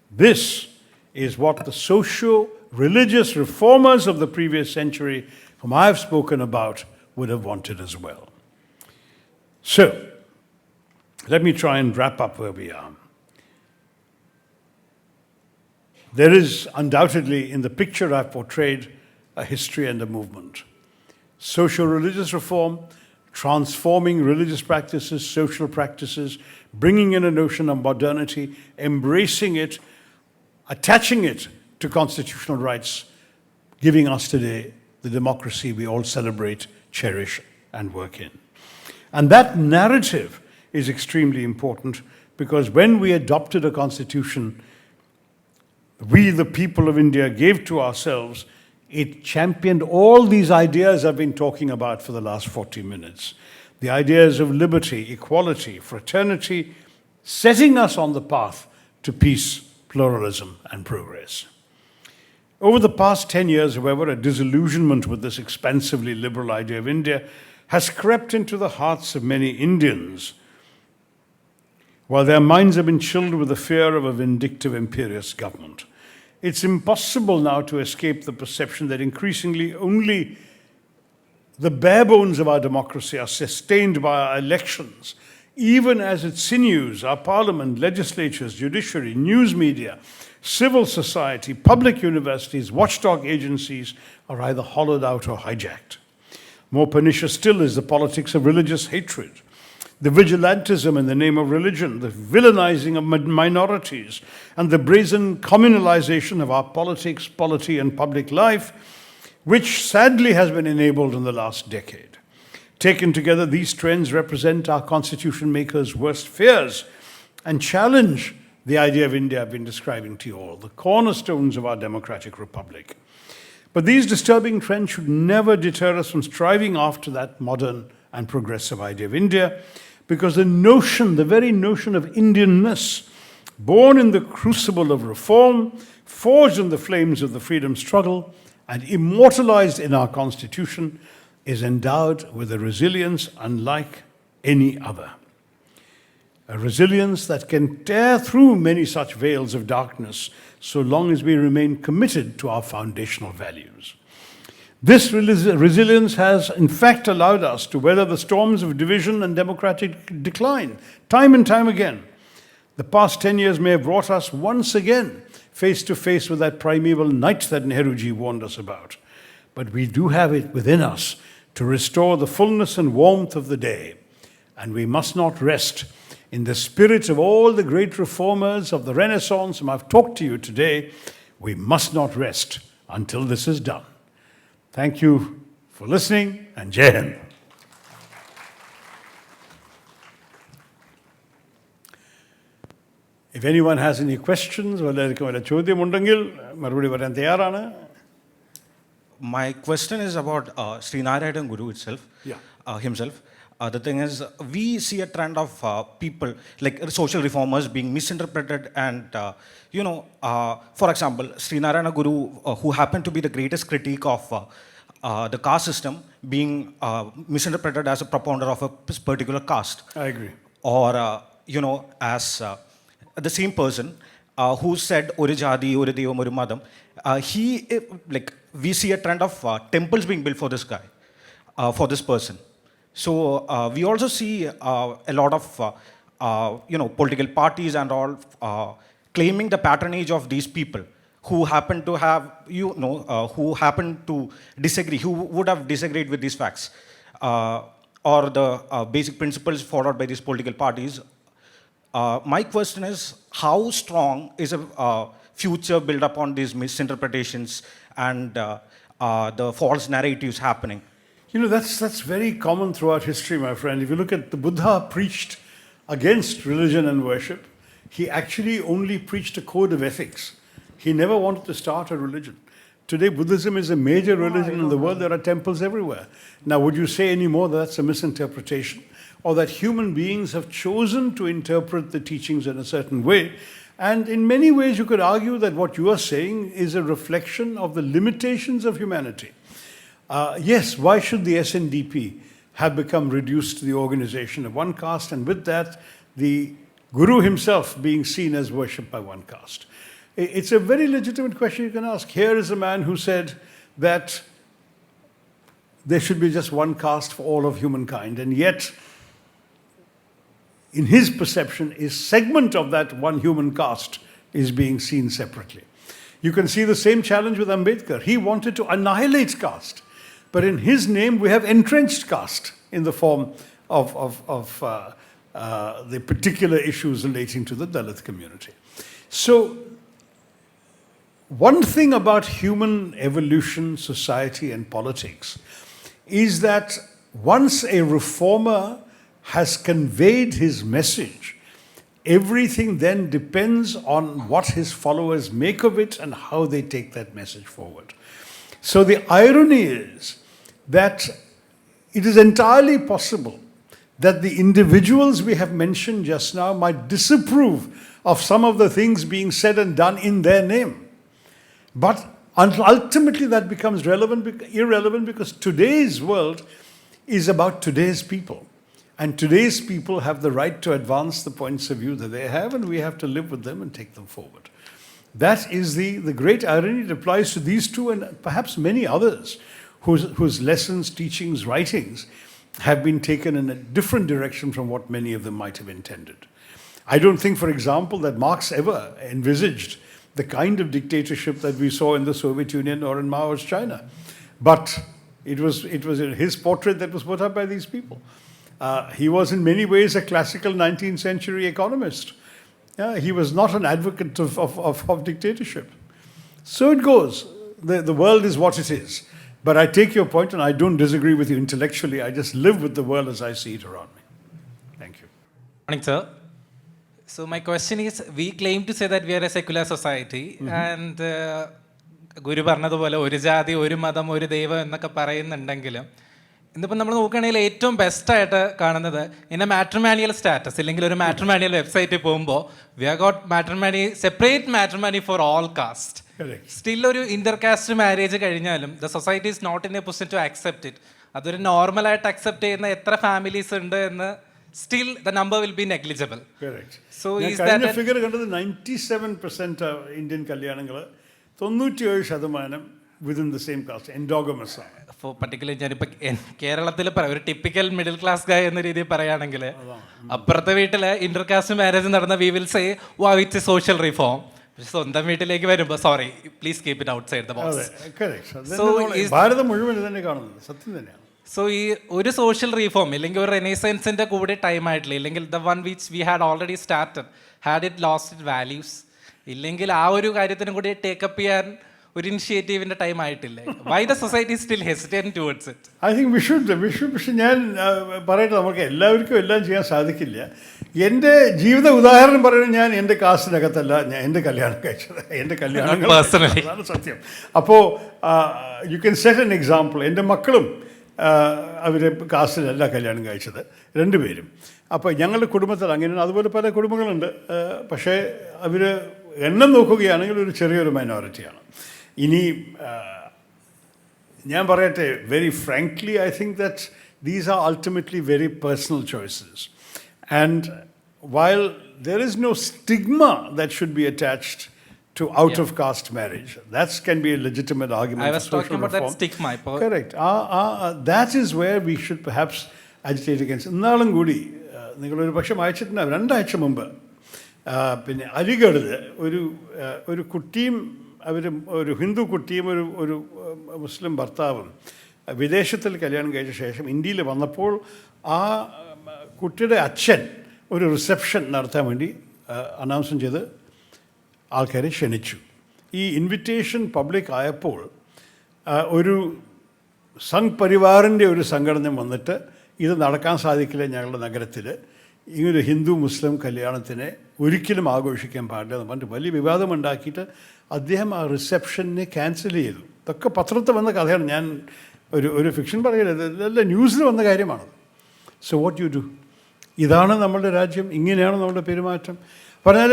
This is what the socio-religious reformers of the previous century, whom I have spoken about, would have wanted as well. So, let me try and wrap up where we are. There is undoubtedly in the picture I've portrayed a history and a movement. Socio-religious reform transforming religious practices, social practices, bringing in a notion of modernity, embracing it, attaching it to constitutional rights, giving us today the democracy we all celebrate, cherish, and work in. And that narrative is extremely important because when we adopted a constitution, we, the people of India, gave to ourselves, it championed all these ideas I've been talking about for the last 40 minutes. The ideas of liberty, equality, fraternity, setting us on the path to peace, pluralism, and progress. Over the past 10 years, however, a disillusionment with this expansively liberal idea of India has crept into the hearts of many Indians, while their minds have been chilled with the fear of a vindictive imperious government. It's impossible now to escape the perception that increasingly only the bare bones of our democracy are sustained by our elections, even as its sinews, our parliament, legislatures, judiciary, news media, civil society, public universities, watchdog agencies are either hollowed out or hijacked. More pernicious still is the politics of religious hatred, the vigilantism in the name of religion, the villainizing of minorities, and the brazen communalization of our politics, polity, and public life, which sadly has been enabled in the last decade. Taken together, these trends represent our constitution makers' worst fears and challenge the idea of India I've been describing to you all, the cornerstones of our democratic republic. But these disturbing trends should never deter us from striving after that modern and progressive idea of India, because the very notion of Indianness, born in the crucible of reform, forged in the flames of the freedom struggle, and immortalized in our constitution, is endowed with a resilience unlike any other. A resilience that can tear through many such veils of darkness so long as we remain committed to our foundational values. This resilience has, in fact, allowed us to weather the storms of division and democratic decline, time and time again. The past 10 years may have brought us once again face to face with that primeval night that Nehruji warned us about. But we do have it within us to restore the fullness and warmth of the day. And we must not rest in the spirit of all the great reformers of the Renaissance whom I've talked to you today. We must not rest until this is done. Thank you for listening, and Jai Hind. If anyone has any questions, my question is about Srinarayan Guru itself, himself. The thing is, we see a trend of people, like social reformers, being misinterpreted and, for example, Srinarayan Guru, who happened to be the greatest critique of the caste system, being misinterpreted as a propounder of a particular caste. I agree. Or, as the same person who said, Ore Jadi, Ore Devam, Ore Madam, we see a trend of temples being built for this guy, for this person. So we also see a lot of, political parties and all claiming the patronage of these people who happen to have, who happen to disagree, who would have disagreed with these facts or the basic principles followed by these political parties. My question is, how strong is a future built upon these misinterpretations and the false narratives happening? That's very common throughout history, my friend. If you look at the Buddha preached against religion and worship, he actually only preached a code of ethics. He never wanted to start a religion. Today, Buddhism is a major religion in the world. There are temples everywhere. Now, would you say anymore that that's a misinterpretation? Or that human beings have chosen to interpret the teachings in a certain way? And in many ways, you could argue that what you are saying is a reflection of the limitations of humanity. Yes, why should the SNDP have become reduced to the organization of one caste, and with that, the Guru himself being seen as worshipped by one caste? It's a very legitimate question you can ask. Here is a man who said that there should be just one caste for all of humankind, and yet, in his perception, a segment of that one human caste is being seen separately. You can see the same challenge with Ambedkar. He wanted to annihilate caste. But in his name, we have entrenched caste. in the form of the particular issues relating to the Dalit community. So, one thing about human evolution, society, and politics is that once a reformer has conveyed his message, everything then depends on what his followers make of it and how they take that message forward. So the irony is that it is entirely possible that the individuals we have mentioned just now might disapprove of some of the things being said and done in their name. But ultimately that becomes irrelevant because today's world is about today's people. And today's people have the right to advance the points of view that they have, and we have to live with them and take them forward. That is the great irony. It applies to these two and perhaps many others whose lessons, teachings, writings have been taken in a different direction from what many of them might have intended. I don't think, for example, that Marx ever envisaged the kind of dictatorship that we saw in the Soviet Union or in Mao's China. But it was his portrait that was put up by these people. He was in many ways a classical 19th century economist. He was not an advocate of dictatorship. So it goes. The world is what it is. But I take your point and I don't disagree with you intellectually. I just live with the world as I see it around me. Thank you. Morning, sir. So my question is, we claim to say that we are a secular society, and Guru പറഞ്ഞതുപോലെ ഒരു ജാതി ഒരു മതം ഒരു ദൈവം എന്നൊക്കെ പറയുന്നുണ്ടെങ്കിലും ഇന്നിപ്പോൾ നമ്മൾ നോക്കുകയാണെങ്കിൽ ഏറ്റവും ബെസ്റ്റായിട്ട് കാണുന്നത് ഇന്ന മാട്രിമാനിയൽ സ്റ്റാറ്റസ് ഇല്ലെങ്കിൽ ഒരു മാട്രിമാനിയൽ വെബ്സൈറ്റിൽ പോകുമ്പോൾ we have got matrimony separate matrimony for all caste. Still ഒരു ഇന്റർകാസ്റ്റ് മാരേജ് കഴിഞ്ഞാലും the society is not in a position to accept it. അതൊരു നോർമലായിട്ട് അക്സെപ്റ്റ് ചെയ്യുന്ന എത്ര ഫാമിലീസ് ഉണ്ട് എന്ന് still the number will be negligible. Correct. So is that a figure കണ്ടത് 97% Indian കല്യാണങ്ങൾ 97% within the same caste, endogamous ആണ്. For particularly ഞാനിപ്പോൾ കേരളത്തിൽ ഒരു ടിപ്പിക്കൽ മിഡിൽ ക്ലാസ് ഗായ് എന്ന രീതിയിൽ പറയുകയാണെങ്കിൽ അപ്പുറത്തെ വീട്ടിൽ ഇന്റർകാസ്റ്റ് മാരേജ് നടന്ന we will say wow it's a social reform. സ്വന്തം വീട്ടിലേക്ക് വരുമ്പോൾ sorry please keep it outside the box. So Bharatam മുഴുവൻ ഇത് തന്നെ കാണുന്നത് സത്യം തന്നെയാണ്. സോ ഈ ഒരു സോഷ്യൽ റീഫോം ഇല്ലെങ്കിൽ ഒരു റെനൈസൻസിൻ്റെ കൂടെ ടൈം ആയിട്ടില്ല, ഇല്ലെങ്കിൽ the one which we had already started had it lost it values, ഇല്ലെങ്കിൽ ആ ഒരു കാര്യത്തിനും കൂടി ടേക്കപ്പ് ചെയ്യാൻ ഒരു ഇനിഷ്യേറ്റീവിൻ്റെ ടൈം ആയിട്ടില്ലേ? Why the society still hesitate towards it? I think we should പക്ഷെ ഞാൻ പറയട്ടെ, നമുക്ക് എല്ലാവർക്കും എല്ലാം ചെയ്യാൻ സാധിക്കില്ല. എൻ്റെ ജീവിത ഉദാഹരണം പറയുന്നത് ഞാൻ എൻ്റെ കാസ്റ്റിനകത്തല്ല ഞാൻ എൻ്റെ കല്യാണം കഴിച്ചത്. എൻ്റെ കല്യാണം അതാണ് സത്യം. അപ്പോൾ you can set an example. എൻ്റെ മക്കളും അവർ കാസ്റ്റിലല്ല കല്യാണം കഴിച്ചത്, രണ്ടുപേരും. അപ്പോൾ ഞങ്ങളുടെ കുടുംബത്തിൽ അങ്ങനെയാണ്. അതുപോലെ പല കുടുംബങ്ങളുണ്ട്. പക്ഷേ അവർ എണ്ണം നോക്കുകയാണെങ്കിൽ ഒരു ചെറിയൊരു മൈനോറിറ്റിയാണ്. ഇനി ഞാൻ പറയട്ടെ, very frankly I think that these are ultimately very personal choices. And while there is no stigma that should be attached to out-of-caste marriage. That can be a legitimate argument. I was talking about reform. that stigma. Correct. That is where we should perhaps agitate against. ഇന്നാളും കൂടി നിങ്ങളൊരു പക്ഷം അയച്ചിട്ടുണ്ടാവും, 2 ആഴ്ച മുമ്പ് പിന്നെ അലിഗഡിൽ ഒരു കുട്ടിയും ഒരു ഹിന്ദു കുട്ടിയും ഒരു മുസ്ലിം ഭർത്താവും വിദേശത്തിൽ കല്യാണം കഴിച്ച ശേഷം ഇന്ത്യയിൽ വന്നപ്പോൾ ആ കുട്ടിയുടെ അച്ഛൻ ഒരു റിസപ്ഷൻ നടത്താൻ വേണ്ടി അനൗൺസ്മെൻറ്റ് ചെയ്ത് ആൾക്കാരെ ക്ഷണിച്ചു. ഈ ഇൻവിറ്റേഷൻ പബ്ലിക് ആയപ്പോൾ ഒരു സംഘ് പരിവാറിൻ്റെ ഒരു സംഘടന വന്നിട്ട് ഇത് നടക്കാൻ സാധിക്കില്ല ഞങ്ങളുടെ നഗരത്തിൽ, ഇങ്ങനൊരു ഹിന്ദു മുസ്ലിം കല്യാണത്തിനെ ഒരിക്കലും ആഘോഷിക്കാൻ പാടില്ല എന്ന് പറഞ്ഞിട്ട് വലിയ വിവാദമുണ്ടാക്കിയിട്ട് അദ്ദേഹം ആ റിസപ്ഷനെ ക്യാൻസൽ ചെയ്തു. ഇതൊക്കെ പത്രത്തിൽ വന്ന കഥയാണ്, ഞാൻ ഒരു ഫിക്ഷൻ പറയരുത്, ഇതെല്ലാം ന്യൂസിൽ വന്ന കാര്യമാണ്. So what you do? ഇതാണ് നമ്മളുടെ രാജ്യം, ഇങ്ങനെയാണ് നമ്മളുടെ പെരുമാറ്റം. പറഞ്ഞാൽ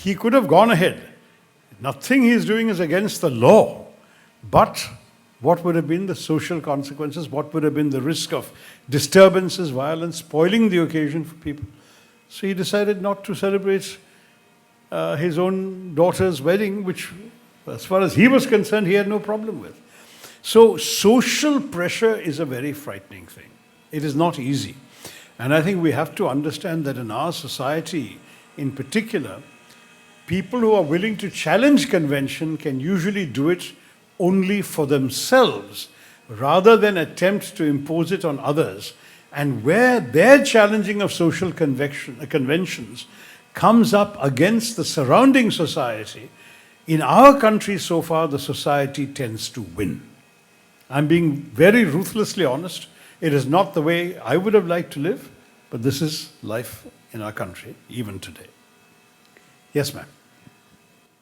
he could have gone ahead. Nothing he is doing is against the law. But what would have been the social consequences? What would have been the risk of disturbances, violence, spoiling the occasion for people? So he decided not to celebrate his own daughter's wedding, which, as far as he was concerned, he had no problem with. So social pressure is a very frightening thing. It is not easy. And I think we have to understand that in our society, in particular, people who are willing to challenge convention can usually do it only for themselves rather than attempt to impose it on others and where their challenging of social conventions comes up against the surrounding society, in our country so far, the society tends to win. I'm being very ruthlessly honest. It is not the way I would have liked to live, but this is life in our country, even today. Yes, ma'am.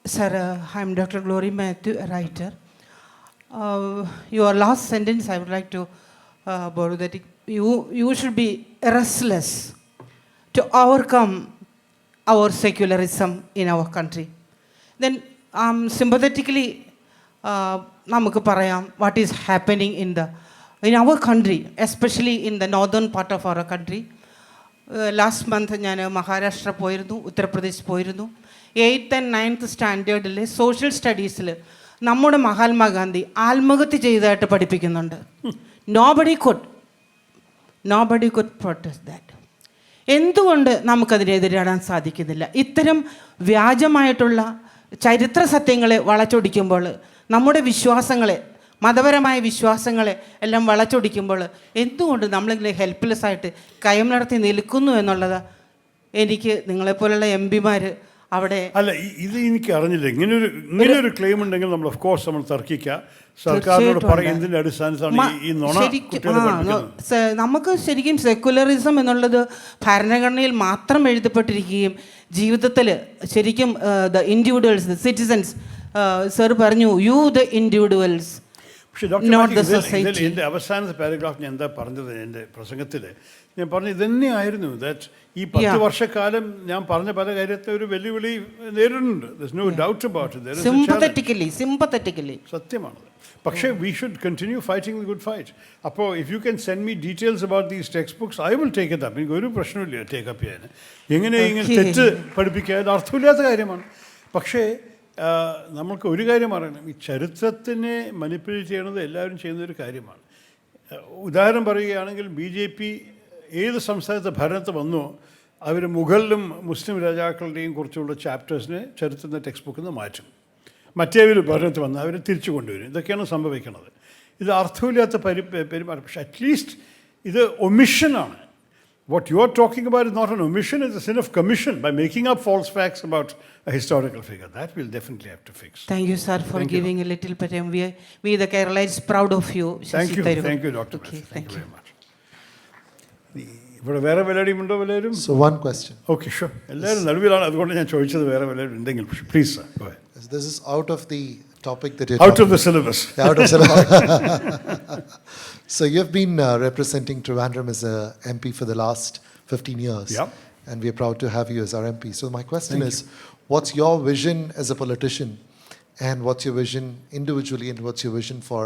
Sir, I'm Dr. Glory Matthew, a writer. Your last sentence, I would like to borrow that you should be restless to overcome our secularism in our country. Then sympathetically, നമുക്ക് പറയാം what is happening in our country, especially in the northern part of our country. Last month ഞാൻ മഹാരാഷ്ട്ര പോയിരുന്നു, ഉത്തർപ്രദേശ് പോയിരുന്നു. 8th and 9th സ്റ്റാൻഡേർഡിൽ social സ്റ്റഡീസിൽ നമ്മുടെ മഹാത്മാഗാന്ധി ആത്മഹത്യ ചെയ്തതായിട്ട് പഠിപ്പിക്കുന്നുണ്ട്. Nobody could protest that. എന്തുകൊണ്ട് നമുക്കതിനെതിരിടാൻ സാധിക്കുന്നില്ല? ഇത്തരം വ്യാജമായിട്ടുള്ള ചരിത്ര സത്യങ്ങളെ വളച്ചൊടിക്കുമ്പോൾ, നമ്മുടെ വിശ്വാസങ്ങളെ, മതപരമായ വിശ്വാസങ്ങളെ എല്ലാം വളച്ചൊടിക്കുമ്പോൾ എന്തുകൊണ്ട് നമ്മളിങ്ങനെ ഹെൽപ്ലെസ് ആയിട്ട് കയം നടത്തി നിൽക്കുന്നു എന്നുള്ളത് എനിക്ക് നിങ്ങളെപ്പോലുള്ള എം പിമാർ അവിടെ അല്ല, ഇത് എനിക്ക് അറിഞ്ഞില്ല. ഇങ്ങനൊരു ക്ലെയിം ഉണ്ടെങ്കിൽ നമ്മൾ ഓഫ് കോഴ്സ് നമ്മൾ തർക്കിക്കുക. സർക്കാരിനോട് പറയുന്നതിൻ്റെ അടിസ്ഥാനത്താണ് ഈ നുണ നമുക്ക് ശരിക്കും സെക്കുലറിസം എന്നുള്ളത് ഭരണഘടനയിൽ മാത്രം എഴുതപ്പെട്ടിരിക്കുകയും ജീവിതത്തിൽ ശരിക്കും the individuals, the citizens, sir പറഞ്ഞു യു ദ ഇൻഡിവിജ്വൽസ്, പക്ഷേ ഡോക്ടർ എൻ്റെ അവസാനത്തെ പാരഗ്രാഫ് ഞാൻ എന്താ പറഞ്ഞത് എൻ്റെ പ്രസംഗത്തിൽ, ഞാൻ പറഞ്ഞത് ഇതന്നെയായിരുന്നു. ദാറ്റ് ഈ 10 വർഷക്കാലം ഞാൻ പറഞ്ഞ പല കാര്യത്തെ ഒരു വെല്ലുവിളി നേരിടുന്നുണ്ട്. There's no doubt about it. Sympathetically. സത്യമാണത്. പക്ഷേ we should continue fighting the good fight. അപ്പോൾ if you can send me details about these textbooks, I will take it up. എനിക്ക് ഒരു പ്രശ്നമില്ല ടേക്ക് അപ്പ് ചെയ്യാൻ. ഇങ്ങനെ തെറ്റ് പഠിപ്പിക്കുക അർത്ഥമില്ലാത്ത കാര്യമാണ്. പക്ഷേ നമുക്ക് ഒരു കാര്യം അറിയണം, ഈ ചരിത്രത്തിനെ മനിപ്പുലേറ്റ് ചെയ്യണത് എല്ലാവരും ചെയ്യുന്നൊരു കാര്യമാണ്. ഉദാഹരണം പറയുകയാണെങ്കിൽ BJP ഏത് സംസ്ഥാനത്തെ ഭരണത്ത് വന്നോ അവർ മുഗളിലും മുസ്ലിം രാജാക്കളുടെയും കുറിച്ചുള്ള ചാപ്റ്റേഴ്സിനെ ചരിത്രത്തിൻ്റെ ടെക്സ്റ്റ് ബുക്കിൽ നിന്ന് മാറ്റും. മറ്റേവർ ഭരണത്ത് വന്ന് അവരെ തിരിച്ചു കൊണ്ടുവരും. ഇതൊക്കെയാണ് സംഭവിക്കുന്നത്. ഇത് അർത്ഥമില്ലാത്ത പെരുമാറ്റം. പക്ഷേ അറ്റ്ലീസ്റ്റ് ഇത് ഒമിഷനാണ്. What you are talking about is not an omission, it's a sin of commission by making up false facts about a historical figure. That we'll definitely have to fix. Thank you, sir, for giving a little bit. We the Kerala is proud of you. Thank you, Dr. Okay, thank you very much. ഇവിടെ വേറെ വല്ലതും ഉണ്ടോ വല്ലവരും? So one question. Okay, sure. എല്ലാവരും നടുവിലാണ്, അതുകൊണ്ട് ഞാൻ ചോദിച്ചത് വേറെ വല്ലവരും ഉണ്ടെങ്കിൽ. Please, sir, go ahead. This is out of the topic that you're out of the syllabus. Out of syllabus. So you've been representing Trivandrum as a MP for the last 15 years. Yeah. And we're proud to have you as our MP. So my question is, what's your vision as a politician, and what's your vision individually, and what's your vision for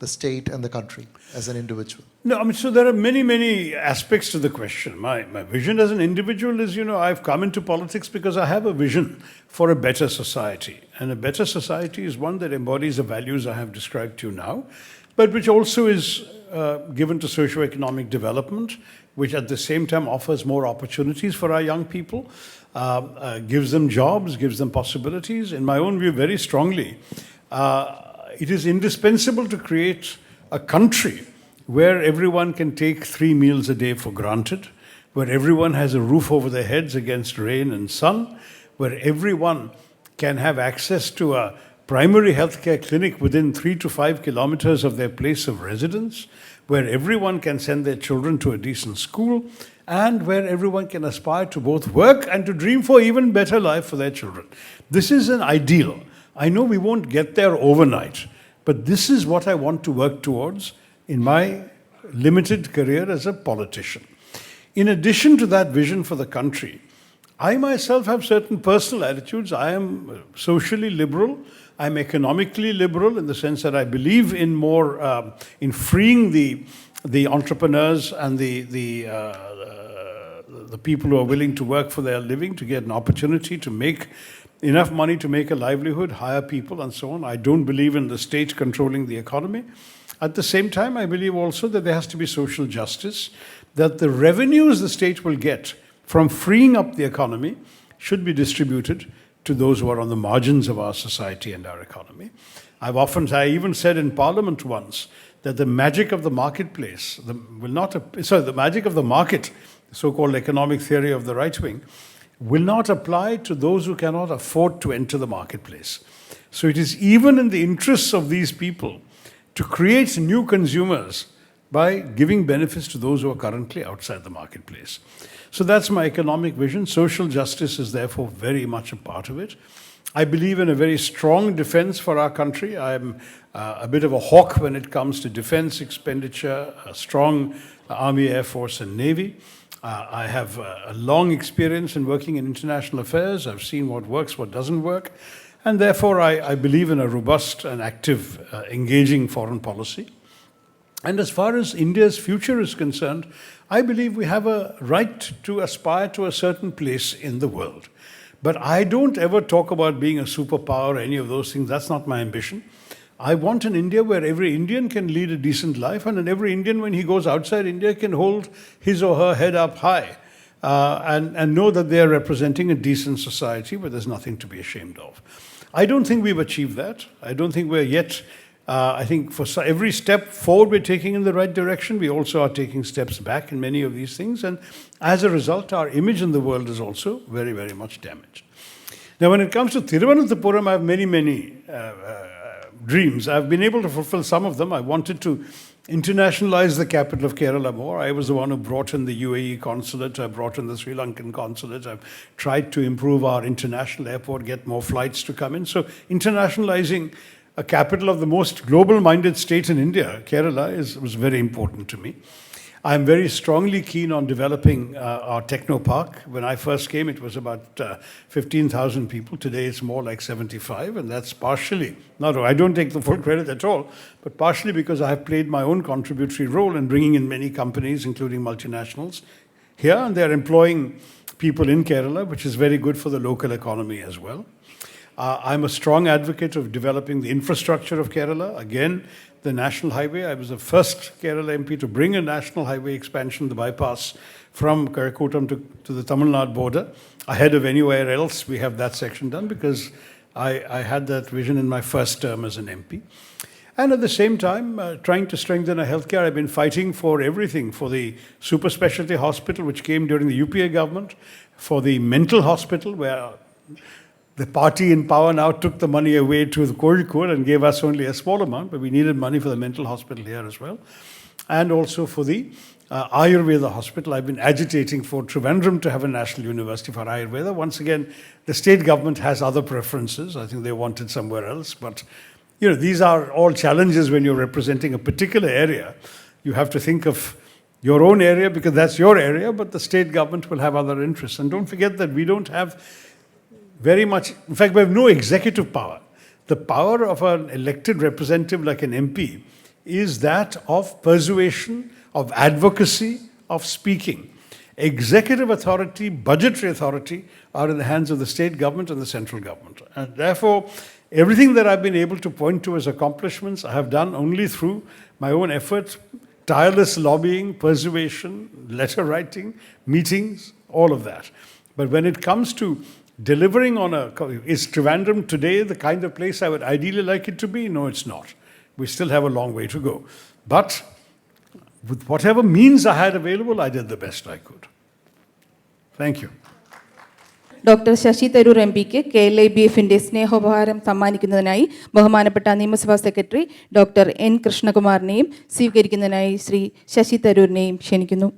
the state and the country as an individual? No, I mean, so there are many aspects to the question. My vision as an individual is, I've come into politics because I have a vision for a better society. And a better society is one that embodies the values I have described to you now, but which also is given to socio-economic development, which at the same time offers more opportunities for our young people, gives them jobs, gives them possibilities. In my own view, very strongly, it is indispensable to create a country where everyone can take 3 meals a day for granted, where everyone has a roof over their heads against rain and sun, where everyone can have access to a primary healthcare clinic within 3 to 5 kilometers of their place of residence, where everyone can send their children to a decent school, and where everyone can aspire to both work and to dream for even better life for their children. This is an ideal. I know we won't get there overnight, but this is what I want to work towards in my limited career as a politician. In addition to that vision for the country, I myself have certain personal attitudes. I am socially liberal. I'm economically liberal in the sense that I believe in more in freeing the entrepreneurs and the people who are willing to work for their living to get an opportunity to make enough money to make a livelihood, hire people, and so on. I don't believe in the state controlling the economy. At the same time, I believe also that there has to be social justice, that the revenues the state will get from freeing up the economy should be distributed to those who are on the margins of our society and our economy. I even said in Parliament once that the magic of the marketplace the magic of the market, so-called economic theory of the right wing, will not apply to those who cannot afford to enter the marketplace. So it is even in the interests of these people to create new consumers by giving benefits to those who are currently outside the marketplace. So that's my economic vision. Social justice is therefore very much a part of it. I believe in a very strong defense for our country. I'm a bit of a hawk when it comes to defense expenditure, a strong Army, Air Force, and Navy. I have a long experience in working in international affairs. I've seen what works, what doesn't work. And therefore, I believe in a robust and active, engaging foreign policy. And as far as India's future is concerned, I believe we have a right to aspire to a certain place in the world. But I don't ever talk about being a superpower or any of those things. That's not my ambition. I want an India where every Indian can lead a decent life, and every Indian, when he goes outside India, can hold his or her head up high and know that they are representing a decent society where there's nothing to be ashamed of. I don't think we've achieved that. I don't think we're yet. I think for every step forward we're taking in the right direction, we also are taking steps back in many of these things. And as a result, our image in the world is also very, very much damaged. Now, when it comes to Thiruvananthapuram, I have many dreams. I've been able to fulfill some of them. I wanted to internationalize the capital of Kerala more. I was the one who brought in the UAE consulate. I brought in the Sri Lankan consulate. I've tried to improve our international airport, get more flights to come in. So internationalizing a capital of the most global-minded state in India, Kerala, was very important to me. I'm very strongly keen on developing our techno park. When I first came, it was about 15,000 people. Today, it's more like 75, and that's partially, I don't take the full credit at all, but partially because I have played my own contributory role in bringing in many companies, including multinationals, here, and they're employing people in Kerala, which is very good for the local economy as well. I'm a strong advocate of developing the infrastructure of Kerala. Again, the national highway. I was the first Kerala MP to bring a national highway expansion, the bypass from Karakotam to the Tamil Nadu border. Ahead of anywhere else, we have that section done because I had that vision in my first term as an MP. And at the same time, trying to strengthen our healthcare. I've been fighting for everything, for the super specialty hospital, which came during the UPA government, for the mental hospital, where the party in power now took the money away to the Kozhikode and gave us only a small amount, but we needed money for the mental hospital here as well. And also for the Ayurveda hospital. I've been agitating for Trivandrum to have a national university for Ayurveda. Once again, the state government has other preferences. I think they wanted somewhere else. But, these are all challenges when you're representing a particular area. You have to think of your own area because that's your area, but the state government will have other interests. And don't forget that we don't have very much, in fact, we have no executive power. The power of an elected representative like an MP is that of persuasion, of advocacy, of speaking. Executive authority, budgetary authority are in the hands of the state government and the central government. And therefore, everything that I've been able to point to as accomplishments, I have done only through my own efforts, tireless lobbying, persuasion, letter writing, meetings, all of that. But when it comes to delivering is Trivandrum today the kind of place I would ideally like it to be? No, it's not. We still have a long way to go. But with whatever means I had available, I did the best I could. Thank you. Doctor Shashi Tharoor M പിക്ക് KeralaBF-ന്റെ സ്നേഹോപഹാരം സമ്മാനിക്കുന്നതിനായി ബഹുമാനപ്പെട്ട നിയമസഭാ secretary doctor N. കൃഷ്ണകുമാറിനെയും സ്വീകരിക്കുന്നതിനായി ശ്രീ ശശി തരൂരിനെയും ക്ഷണിക്കുന്നു.